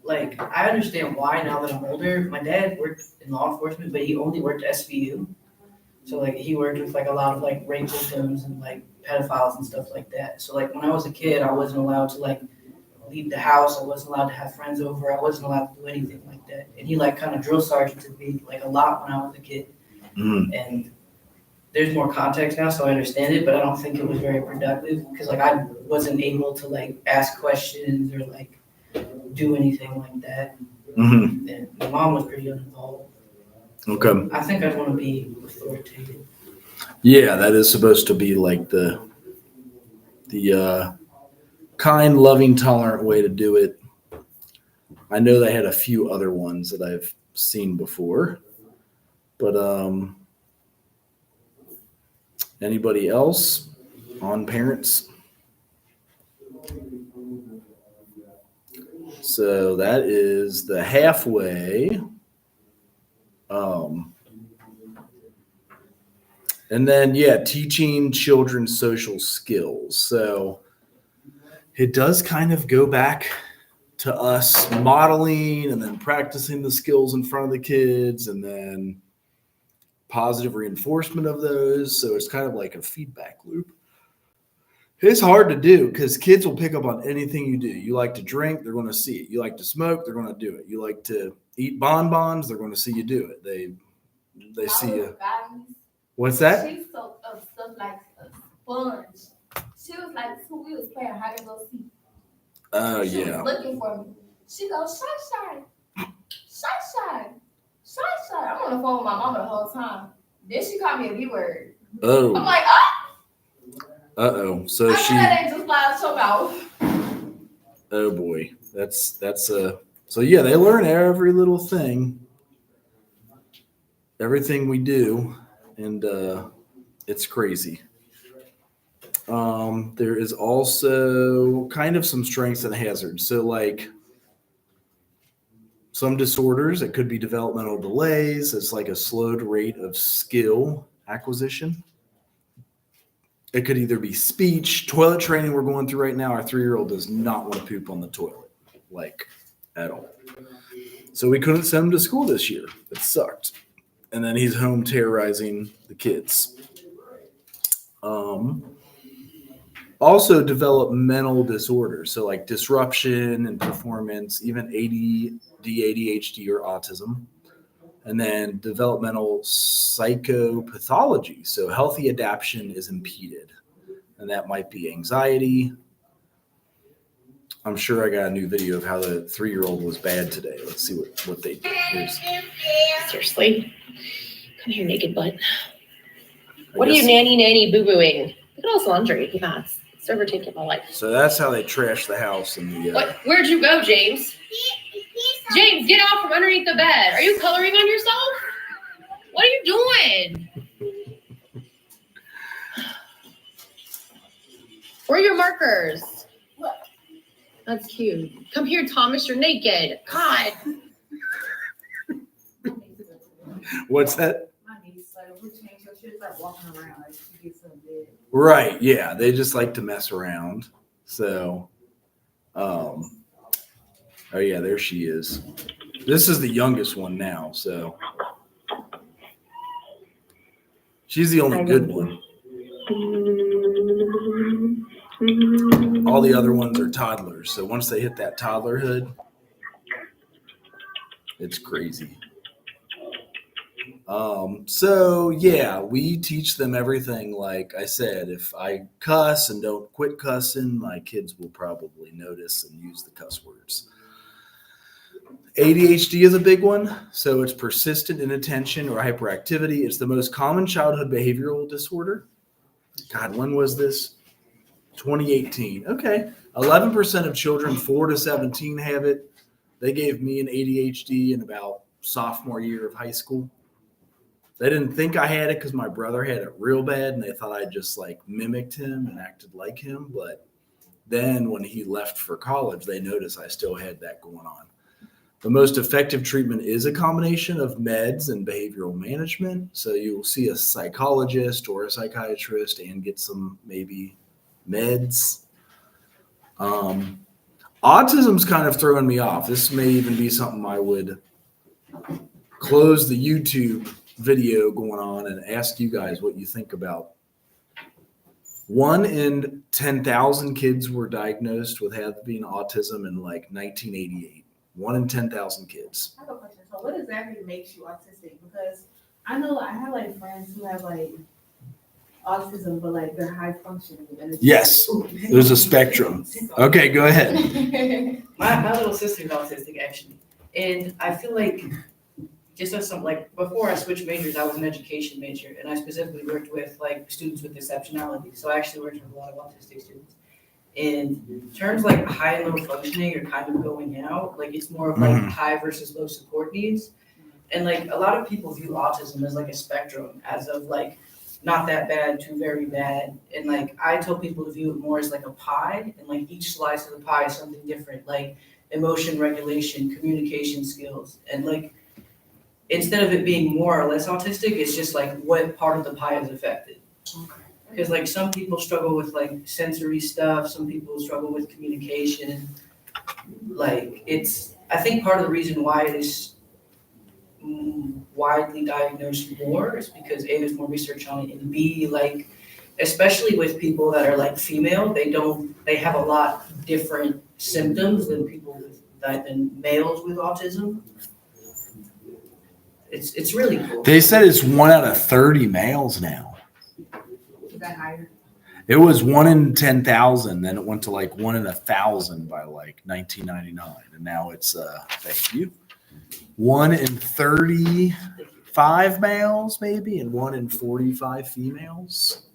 Like, I understand why now that I'm older. My dad worked in law enforcement, but he only worked SVU. So, like, he worked with, like, a lot of, like, rape victims and, like, pedophiles and stuff like that. So, like, when I was a kid, I wasn't allowed to, like, leave the house. I wasn't allowed to have friends over. I wasn't allowed to do anything like that. And he, like, kind of drill sergeanted me, like, a lot when I was a kid. And there's more context now, so I understand it, but I don't think it was very productive because, like, I wasn't able to, like, ask questions or, like, do anything like that. And my mom was pretty uninvolved.
Okay.
I think I'd want to be authoritative.
Yeah, that is supposed to be like the kind, loving, tolerant way to do it. I know they had a few other ones that I've seen before, but anybody else on parents? So that is the halfway. And then, yeah, teaching children social skills. So it does kind of go back to us modeling and then practicing the skills in front of the kids and then positive reinforcement of those. So it's kind of like a feedback loop. It's hard to do because kids will pick up on anything you do. You like to drink, they're going to see it. You like to smoke, they're going to do it. You like to eat bonbons, they're going to see you do it. They see you. What's that?
She's so of stuff like a sponge. She was like, we was playing hide and go seek.
Oh,
She
yeah.
was looking for me. She goes, shy. I'm on the phone with my mama the whole time. Then she called me a B word.
Oh.
I'm like,
Uh-oh. So
I know
she.
that ain't just fly out your mouth.
Oh boy, that's so yeah, they learn every little thing, everything we do, and it's crazy. There is also kind of some strengths and hazards. So like some disorders, it could be developmental delays. It's like a slowed rate of skill acquisition. It could either be speech, toilet training we're going through right now. Our 3-year-old does not want to poop on the toilet, like at all. So we couldn't send him to school this year. It sucked. And then he's home terrorizing the kids. Also developmental disorders. So like disruption and performance, even ADD, ADHD, or autism. And then developmental psychopathology. So healthy adaptation is impeded. And that might be anxiety. I'm sure I got a new video of how the 3-year-old was bad today. Let's see what they did.
Seriously? Come here, naked butt. What are you nanny boo-booing? Look at all this laundry he has. It's overtaking my life.
So that's how they trash the house. And the
What? Where'd you go, James? James, get off from underneath the bed. Are you coloring on yourself? What are you doing? Where are your markers? That's cute. Come here, Thomas. You're naked. God.
What's that?
My niece, like, if we change her, she'll start walking around, like, she gets in bed.
Right. Yeah. They just like to mess around. So, oh yeah, there she is. This is the youngest one now. So she's the only good one. All the other ones are toddlers. So once they hit that toddlerhood, it's crazy. So yeah, we teach them everything. Like I said, if I cuss and don't quit cussing, my kids will probably notice and use the cuss words. ADHD is a big one. So it's persistent inattention or hyperactivity. It's the most common childhood behavioral disorder. God, when was this? 2018. Okay. 11% of children 4 to 17 have it. They gave me an ADHD in about sophomore year of high school. They didn't think I had it because my brother had it real bad, and they thought I just like mimicked him and acted like him. But then when he left for college, they noticed I still had that going on. The most effective treatment is a combination of meds and behavioral management. So you'll see a psychologist or a psychiatrist and get some maybe meds. Autism's kind of throwing me off. This may even be something I would close the YouTube video going on and ask you guys what you think about. 1 in 10,000 kids were diagnosed with having autism in like 1988. 1 in 10,000 kids.
I have a question. So what exactly makes you autistic? Because I know I have like friends who have like autism, but like they're high functioning.
Yes, there's a spectrum. Okay, go ahead.
My little sister's autistic actually, and I feel like just as some like before I switched majors, I was an education major, and I specifically worked with like students with exceptionality. So I actually worked with a lot of autistic students. And terms like high and low functioning are kind of going out. Like it's more of like high versus low support needs. And like a lot of people view autism as like a spectrum, as of like not that bad to very bad. And like I tell people to view it more as like a pie, and like each slice of the pie is something different, like emotion regulation, communication skills. And like instead of it being more or less autistic, it's just like what part of the pie is affected. Because like some people struggle with like sensory stuff, some people struggle with communication. Like I think part of the reason why it is widely diagnosed more is because A, there's more research on it, and B, like especially with people that are like female, they have a lot different symptoms than than males with autism. It's really cool.
They said it's 1 out of 30 males now.
Is that higher?
It was 1 in 10,000, then it went to like 1 in 1,000 by like 1999, and now it's thank you, 1 in 35 males maybe, and 1 in 45 females.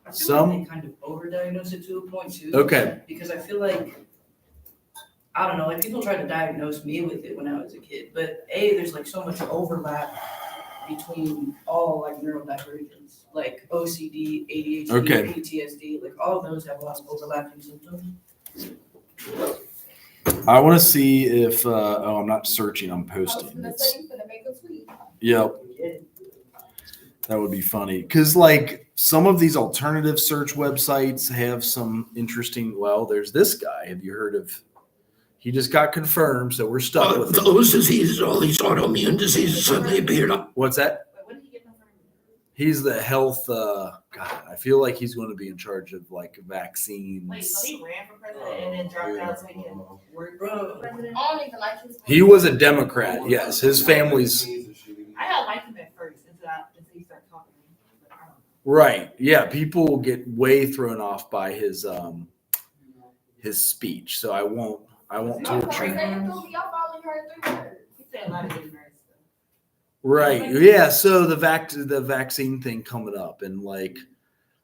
I feel like they kind of overdiagnose it to a point too.
Okay.
Because I feel like I don't know, like people tried to diagnose me with it when I was a kid, but A, there's like so much overlap between all like neurodivergence, like OCD, ADHD,
Okay.
PTSD, like all of those have a lot of overlapping symptoms.
I want to see if I'm not searching, I'm posting. Yep. That would be funny because like some of these alternative search websites have some interesting. Well, there's this guy. Have you heard of? He just got confirmed, so we're stuck with him.
Those diseases, all these autoimmune diseases suddenly appeared up.
What's that? He's the health. God, I feel like he's going to be in charge of like vaccines.
Wait, so he ran for president and then dropped out so he can work for president? I don't even like his.
He was a Democrat. Yes, his family's.
I don't like him at first until he started talking to me. But I don't know.
Right. Yeah. People get way thrown off by his speech. So I won't torture him.
He said a lot of ignorant stuff.
Right. Yeah. So the vaccine thing coming up, and like,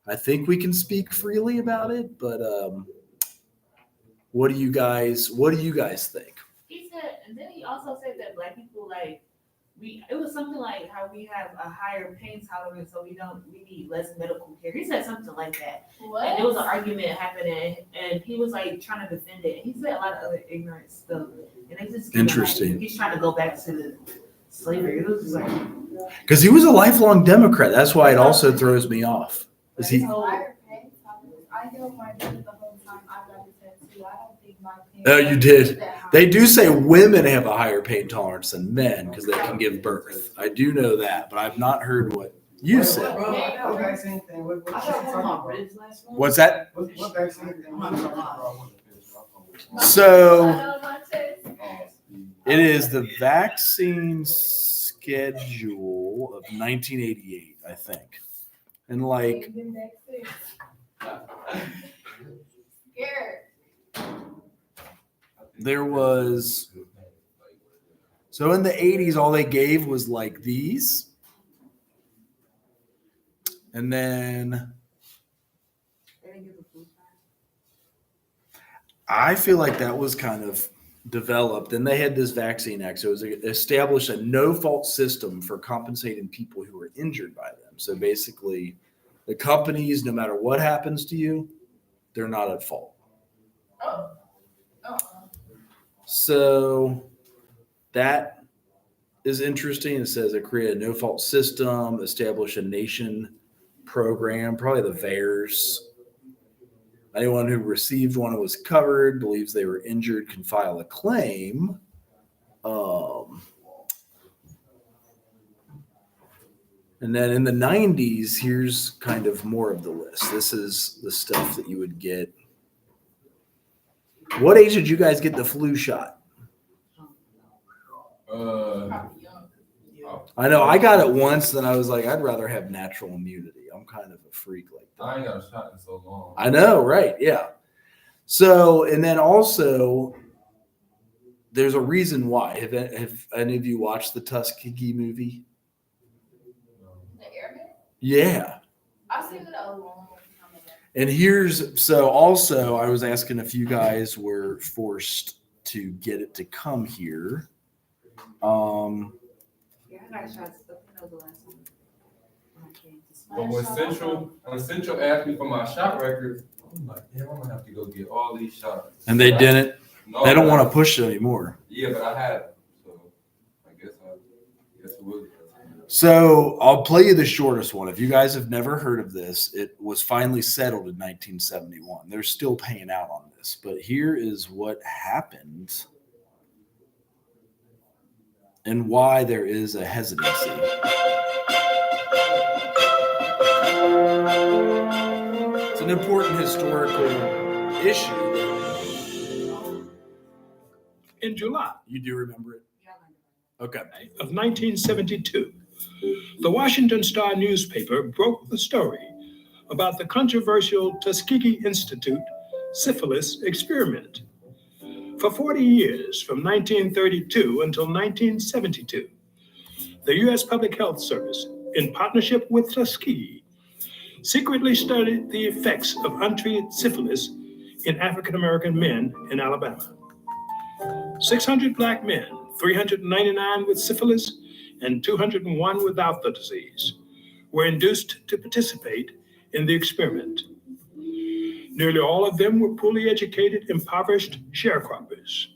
I think we can speak freely about it, but what do you guys think?
He said, and then he also said that Black people it was something like how we have a higher pain tolerance, so we need less medical care. He said something like that. What? And there was an argument happening, and he was like trying to defend it. He said a lot of other ignorant stuff, and they just interesting. He's trying to go back to
slavery. It was just like
Because he was a lifelong Democrat. That's why it also throws me off. Is he?
I held my breath the whole time I got a tattoo. I don't think my pain.
Oh, you did.
that high.
They do say women have a higher pain tolerance than men because they can give birth. I do know that, but I've not heard what you said.
what vaccine thing? What
I got one of my ribs last month.
What's that?
what vaccine thing?
So
My chest.
it is the vaccine schedule of 1988, I think. And like,
Ain't been back since. Scared.
there was, so in the 80s, all they gave was like these. And then I feel like that was kind of developed. And they had this Vaccine Act. So it was established a no-fault system for compensating people who were injured by them. So basically, the companies, no matter what happens to you, they're not at fault.
Oh.
So that is interesting. It says it created a no-fault system, establish a nation program, probably the VAERS. Anyone who received one and was covered, believes they were injured, can file a claim. And then in the 90s, here's kind of more of the list. This is the stuff that you would get. What age did you guys get the flu shot? I know I got it once, then I was like, I'd rather have natural immunity. I'm kind of a freak like that.
I ain't got a shot in so long.
I know, right? Yeah. So, and then also, there's a reason why. Have any of you watched the Tuskegee movie?
The airman?
Yeah.
I've seen it a long time ago.
And so also, I was asking if you guys were forced to get it to come here.
Yeah, I got shots. I think that was the last one.
But when Central asked me for my shot record, I'm like, damn, I'm gonna have to go get all these shots.
And they didn't.
No,
They don't want to push it anymore.
Yeah, but I had it, so I guess it would.
So I'll play you the shortest one. If you guys have never heard of this, it was finally settled in 1971. They're still paying out on this, but here is what happened and why there is a hesitancy. It's an important historical issue.
In July.
You do remember it? Okay.
Of 1972, the Washington Star newspaper broke the story about the controversial Tuskegee Institute syphilis experiment. For 40 years, from 1932 until 1972, the U.S. Public Health Service, in partnership with Tuskegee, secretly studied the effects of untreated syphilis in African American men in Alabama. 600 black men, 399 with syphilis and 201 without the disease, were induced to participate in the experiment. Nearly all of them were poorly educated, impoverished sharecroppers.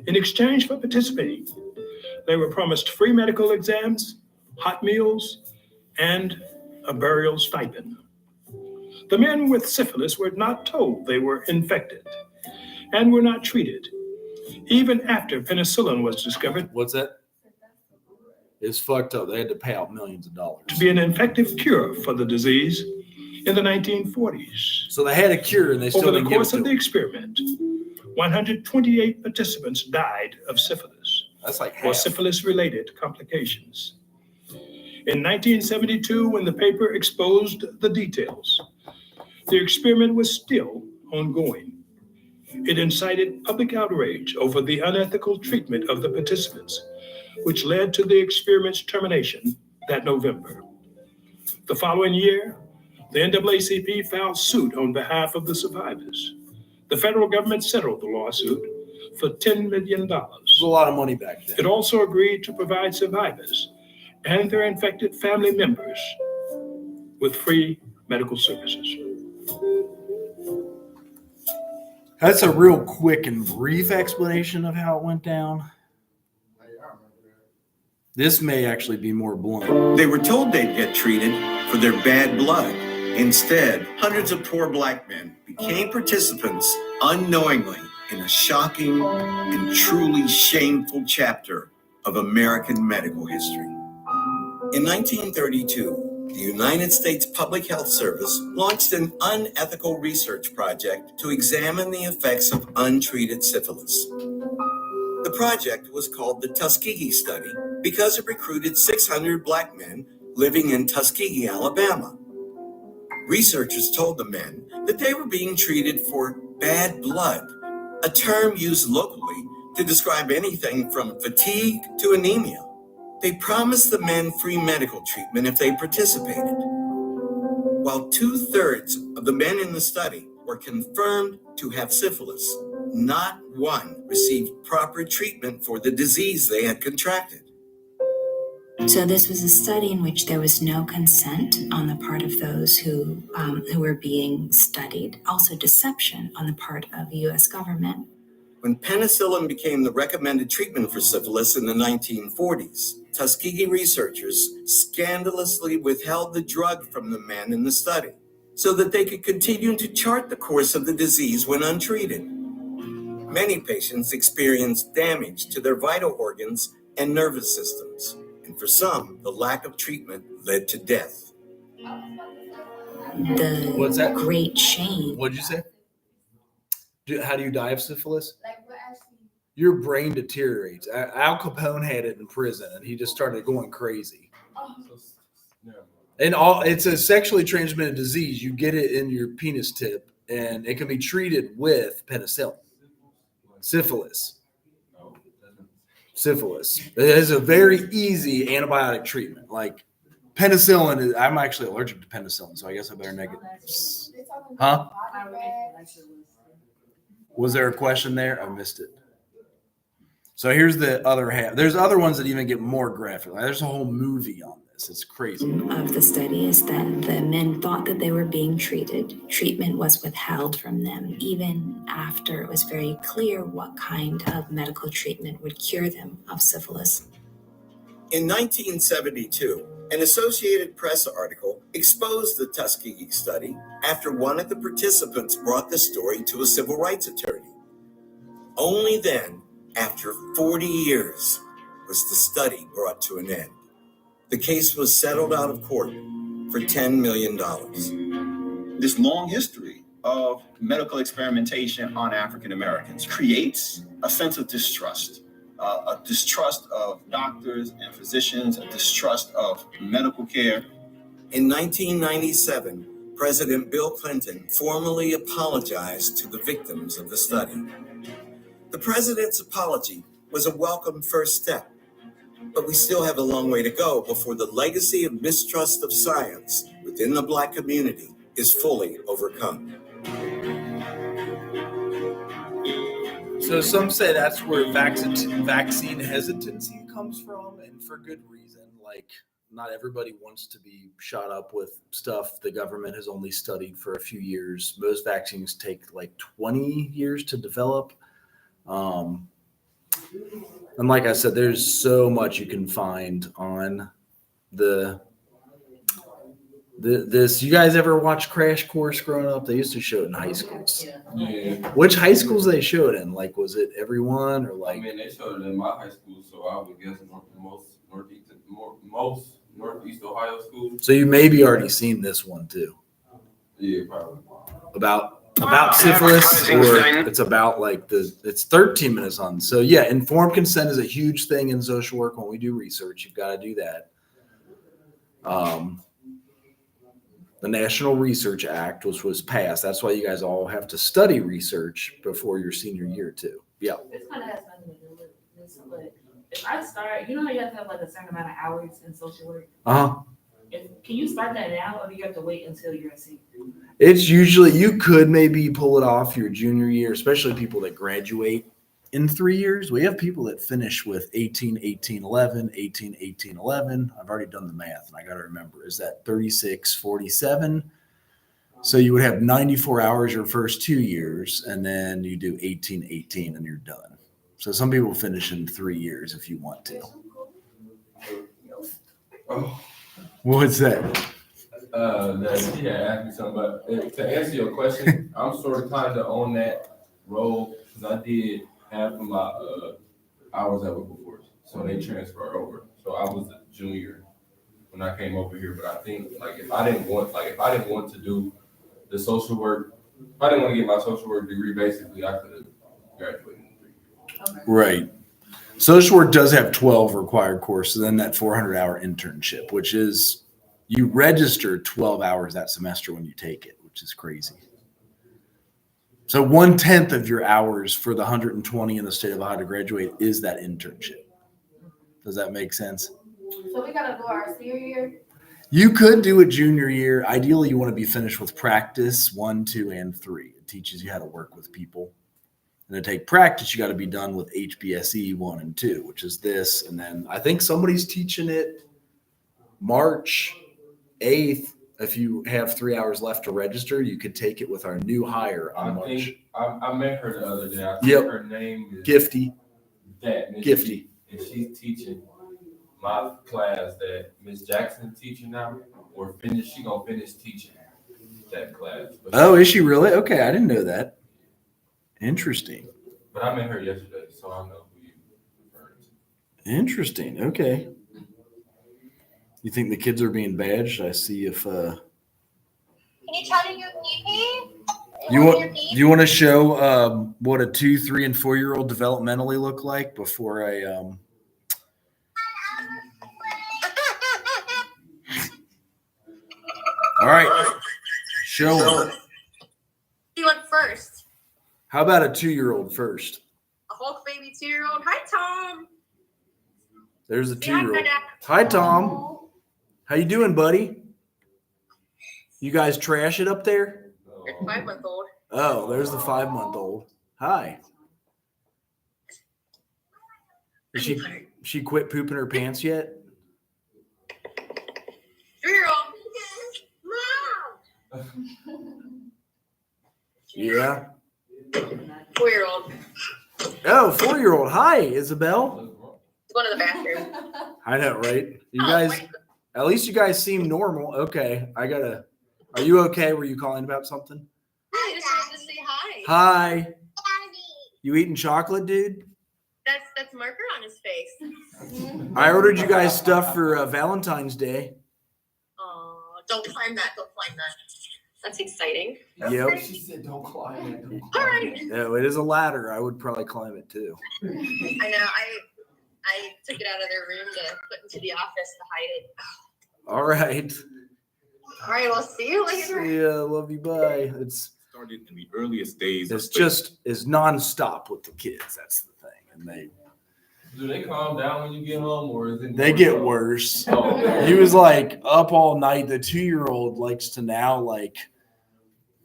In exchange for participating, they were promised free medical exams, hot meals, and a burial stipend. The men with syphilis were not told they were infected and were not treated, even after penicillin was discovered.
What's that? It's fucked up. They had to pay out millions of dollars
To be an effective cure for the disease in the 1940s.
So they had a cure and they still
Over the
didn't give
course
it
of
to
the experiment, 128 participants died of syphilis.
That's like
or
half.
syphilis-related complications. In 1972, when the paper exposed the details, the experiment was still ongoing. It incited public outrage over the unethical treatment of the participants, which led to the experiment's termination that November. The following year, the NAACP filed suit on behalf of the survivors. The federal government settled the lawsuit for $10 million.
It was a lot of money back then.
It also agreed to provide survivors and their infected family members with free medical services.
That's a real quick and brief explanation of how it went down. This may actually be more blunt.
They were told they'd get treated for their bad blood. Instead, hundreds of poor black men became participants unknowingly in a shocking and truly shameful chapter of American medical history. In 1932, the United States Public Health Service launched an unethical research project to examine the effects of untreated syphilis. The project was called the Tuskegee Study because it recruited 600 black men living in Tuskegee, Alabama. Researchers told the men that they were being treated for bad blood, a term used locally to describe anything from fatigue to anemia. They promised the men free medical treatment if they participated. While 2/3 of the men in the study were confirmed to have syphilis, not one received proper treatment for the disease they had contracted.
So this was a study in which there was no consent on the part of those who were being studied, also deception on the part of the U.S. government.
When penicillin became the recommended treatment for syphilis in the 1940s, Tuskegee researchers scandalously withheld the drug from the men in the study so that they could continue to chart the course of the disease when untreated. Many patients experienced damage to their vital organs and nervous systems, and for some, the lack of treatment led to death.
What's that?
Great shame.
What'd you say? How do you die of syphilis?
Like what actually?
Your brain deteriorates. Al Capone had it in prison, and he just started going crazy. And it's a sexually transmitted disease. You get it in your penis tip, and it can be treated with penicillin. Syphilis. It is a very easy antibiotic treatment. Like penicillin, I'm actually allergic to penicillin, so I guess I better make it. Huh? Was there a question there? I missed it. So here's the other half. There's other ones that even get more graphic. There's a whole movie on this. It's crazy.
Of the study is that the men thought that they were being treated. Treatment was withheld from them, even after it was very clear what kind of medical treatment would cure them of syphilis.
In 1972, an Associated Press article exposed the Tuskegee study after one of the participants brought the story to a civil rights attorney. Only then, after 40 years, was the study brought to an end. The case was settled out of court for $10 million.
This long history of medical experimentation on African Americans creates a sense of distrust. A distrust of doctors and physicians, a distrust of medical care.
In 1997, President Bill Clinton formally apologized to the victims of the study. The president's apology was a welcome first step, but we still have a long way to go before the legacy of mistrust of science within the Black community is fully overcome.
So some say that's where vaccine hesitancy comes from, and for good reason. Like, not everybody wants to be shot up with stuff the government has only studied for a few years. Most vaccines take like 20 years to develop. And like I said, there's so much you can find on this. You guys ever watch Crash Course growing up? They used to show it in high schools.
Yeah.
Which high schools they showed in? Like, was it everyone or like?
I mean, they showed it in my high school, so I would guess most Northeast Ohio schools.
So you maybe already seen this one too.
Yeah, probably.
About syphilis, or it's about like it's 13 minutes on. So yeah, informed consent is a huge thing in social work. When we do research, you've got to do that. The National Research Act, which was passed. That's why you guys all have to study research before your senior year too. Yeah.
This kind of has nothing to do with this, but if I start, you know how you have to have like a certain amount of hours in social work? Can you start that now, or do you have to wait until you're a senior?
It's usually, you could maybe pull it off your junior year, especially people that graduate in 3 years. We have people that finish with 18, 18, 11, 18, 18, 11. I've already done the math and I got to remember, is that 36, 47? So you would have 94 hours your first 2 years, and then you do 18, 18 and you're done. So some people finish in 3 years if you want to.
Oh.
What's that?
That she had asked me something, but to answer your question, I'm sort of kind of on that role because I did half of my hours at Wilberforce, so they transfer over. So I was a junior when I came over here, but I think if I didn't want to do the social work, if I didn't want to get my social work degree, basically I could have graduated in 3 years.
Okay. Right. Social work does have 12 required courses, then that 400-hour internship, which is you register 12 hours that semester when you take it, which is crazy. So 1/10 of your hours for the 120 in the state of Ohio to graduate is that internship. Does that make sense?
So we gotta do our senior year.
You could do a junior year. Ideally, you want to be finished with practice 1, 2, and 3. It teaches you how to work with people. And to take practice, you got to be done with hbse 1 and 2, which is this. And then I think somebody's teaching it March 8th. If you have 3 hours left to register, you could take it with our new hire on March.
I met her the other day. I think
Yep.
her name is
Gifty.
Gifty. And she's teaching my class that Miss Jackson is teaching now, or she gonna finish teaching that class.
Oh, is she really? Okay, I didn't know that. Interesting.
But I met her yesterday, so I know who you referred to.
Interesting. Okay. You think the kids are being badged? I see if
Can you try to do pee-pee?
you want to show what a 2, 3, and 4-year-old developmentally look like before I All right. Show them.
You went first.
How about a 2-year-old first?
A Hulk baby 2-year-old. Hi, Tom.
There's a
Say hi,
2-year-old.
Dad.
Hi, Tom. How you doing, buddy? You guys trash it up there?
You're 5-month-old.
Oh, there's the 5-month-old. Hi. Is she quit pooping her pants yet?
3-year-old.
Yeah.
4-year-old.
Oh, 4-year-old. Hi, Isabel.
He's going to the bathroom.
I know, right? You guys, at least you guys seem normal. Okay, are you okay? Were you calling about something?
I just wanted to say hi.
Hi. You eating chocolate, dude?
That's marker on his face.
I ordered you guys stuff for Valentine's Day.
Oh, don't climb that. Don't climb that. That's exciting.
Yep.
She said, "Don't climb it."
All right.
Yeah, it is a ladder. I would probably climb it too.
I know. I took it out of their room to put into the office to hide it.
All right.
All right. We'll see you later.
See ya. Love you. Bye. It's
started in the earliest days.
It's just is nonstop with the kids. That's the thing, and
do they calm down when you get home, or is it?
They get worse.
Oh.
He was like up all night. The 2-year-old likes to now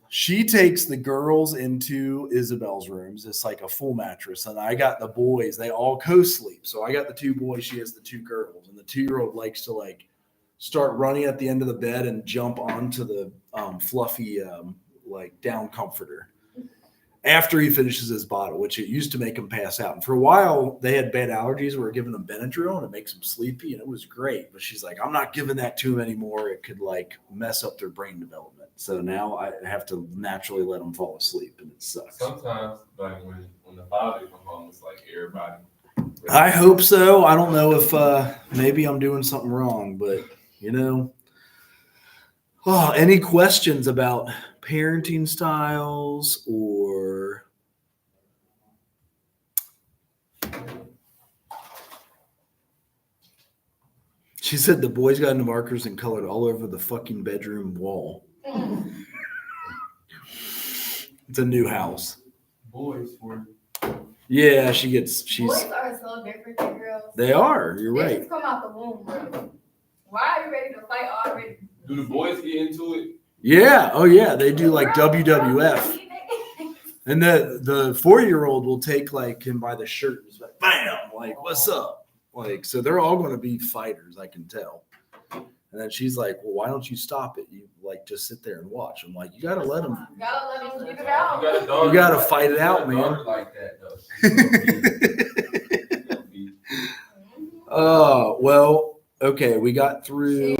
she takes the girls into Isabel's rooms. It's like a full mattress, and I got the boys. They all co-sleep. So I got the 2 boys. She has the 2 girls, and the 2-year-old likes to start running at the end of the bed and jump onto the fluffy down comforter after he finishes his bottle, which it used to make him pass out. And for a while, they had bad allergies. We were giving them Benadryl, and it makes them sleepy, and it was great. But she's like, I'm not giving that to them anymore. It could mess up their brain development. So now I have to naturally let them fall asleep, and it sucks.
Sometimes, when the father comes home, it's like everybody.
I hope so. I don't know if maybe I'm doing something wrong, but any questions about parenting styles or she said the boys got into markers and colored all over the fucking bedroom wall. It's a new house.
Boys were.
Yeah, she's
Boys are so different than girls.
They are, you're
They
right.
just come out the womb, bro. Why are you ready to fight already?
Do the boys get into it?
Yeah. Oh yeah. They do WWF. And the 4-year-old will take him by the shirt and just bam, what's up? So they're all going to be fighters, I can tell. And then she's like, well, why don't you stop it? You just sit there and watch. I'm like, you got to let them.
You gotta let them get it out.
You got to fight it out, man.
Like that, though.
Well, okay, we got through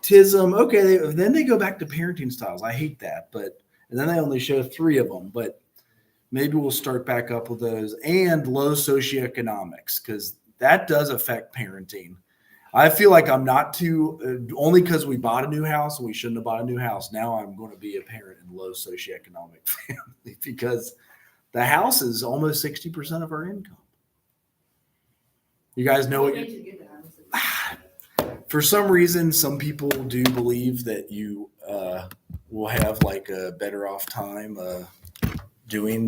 TISM. Okay, then they go back to parenting styles. I hate that, and then they only show 3 of them, but maybe we'll start back up with those, and low socioeconomics, because that does affect parenting. I feel like I'm not too, only because we bought a new house and we shouldn't have bought a new house. Now I'm going to be a parent in low socioeconomic family because the house is almost 60% of our income. You guys know what for some reason, some people do believe that you will have like a better off time doing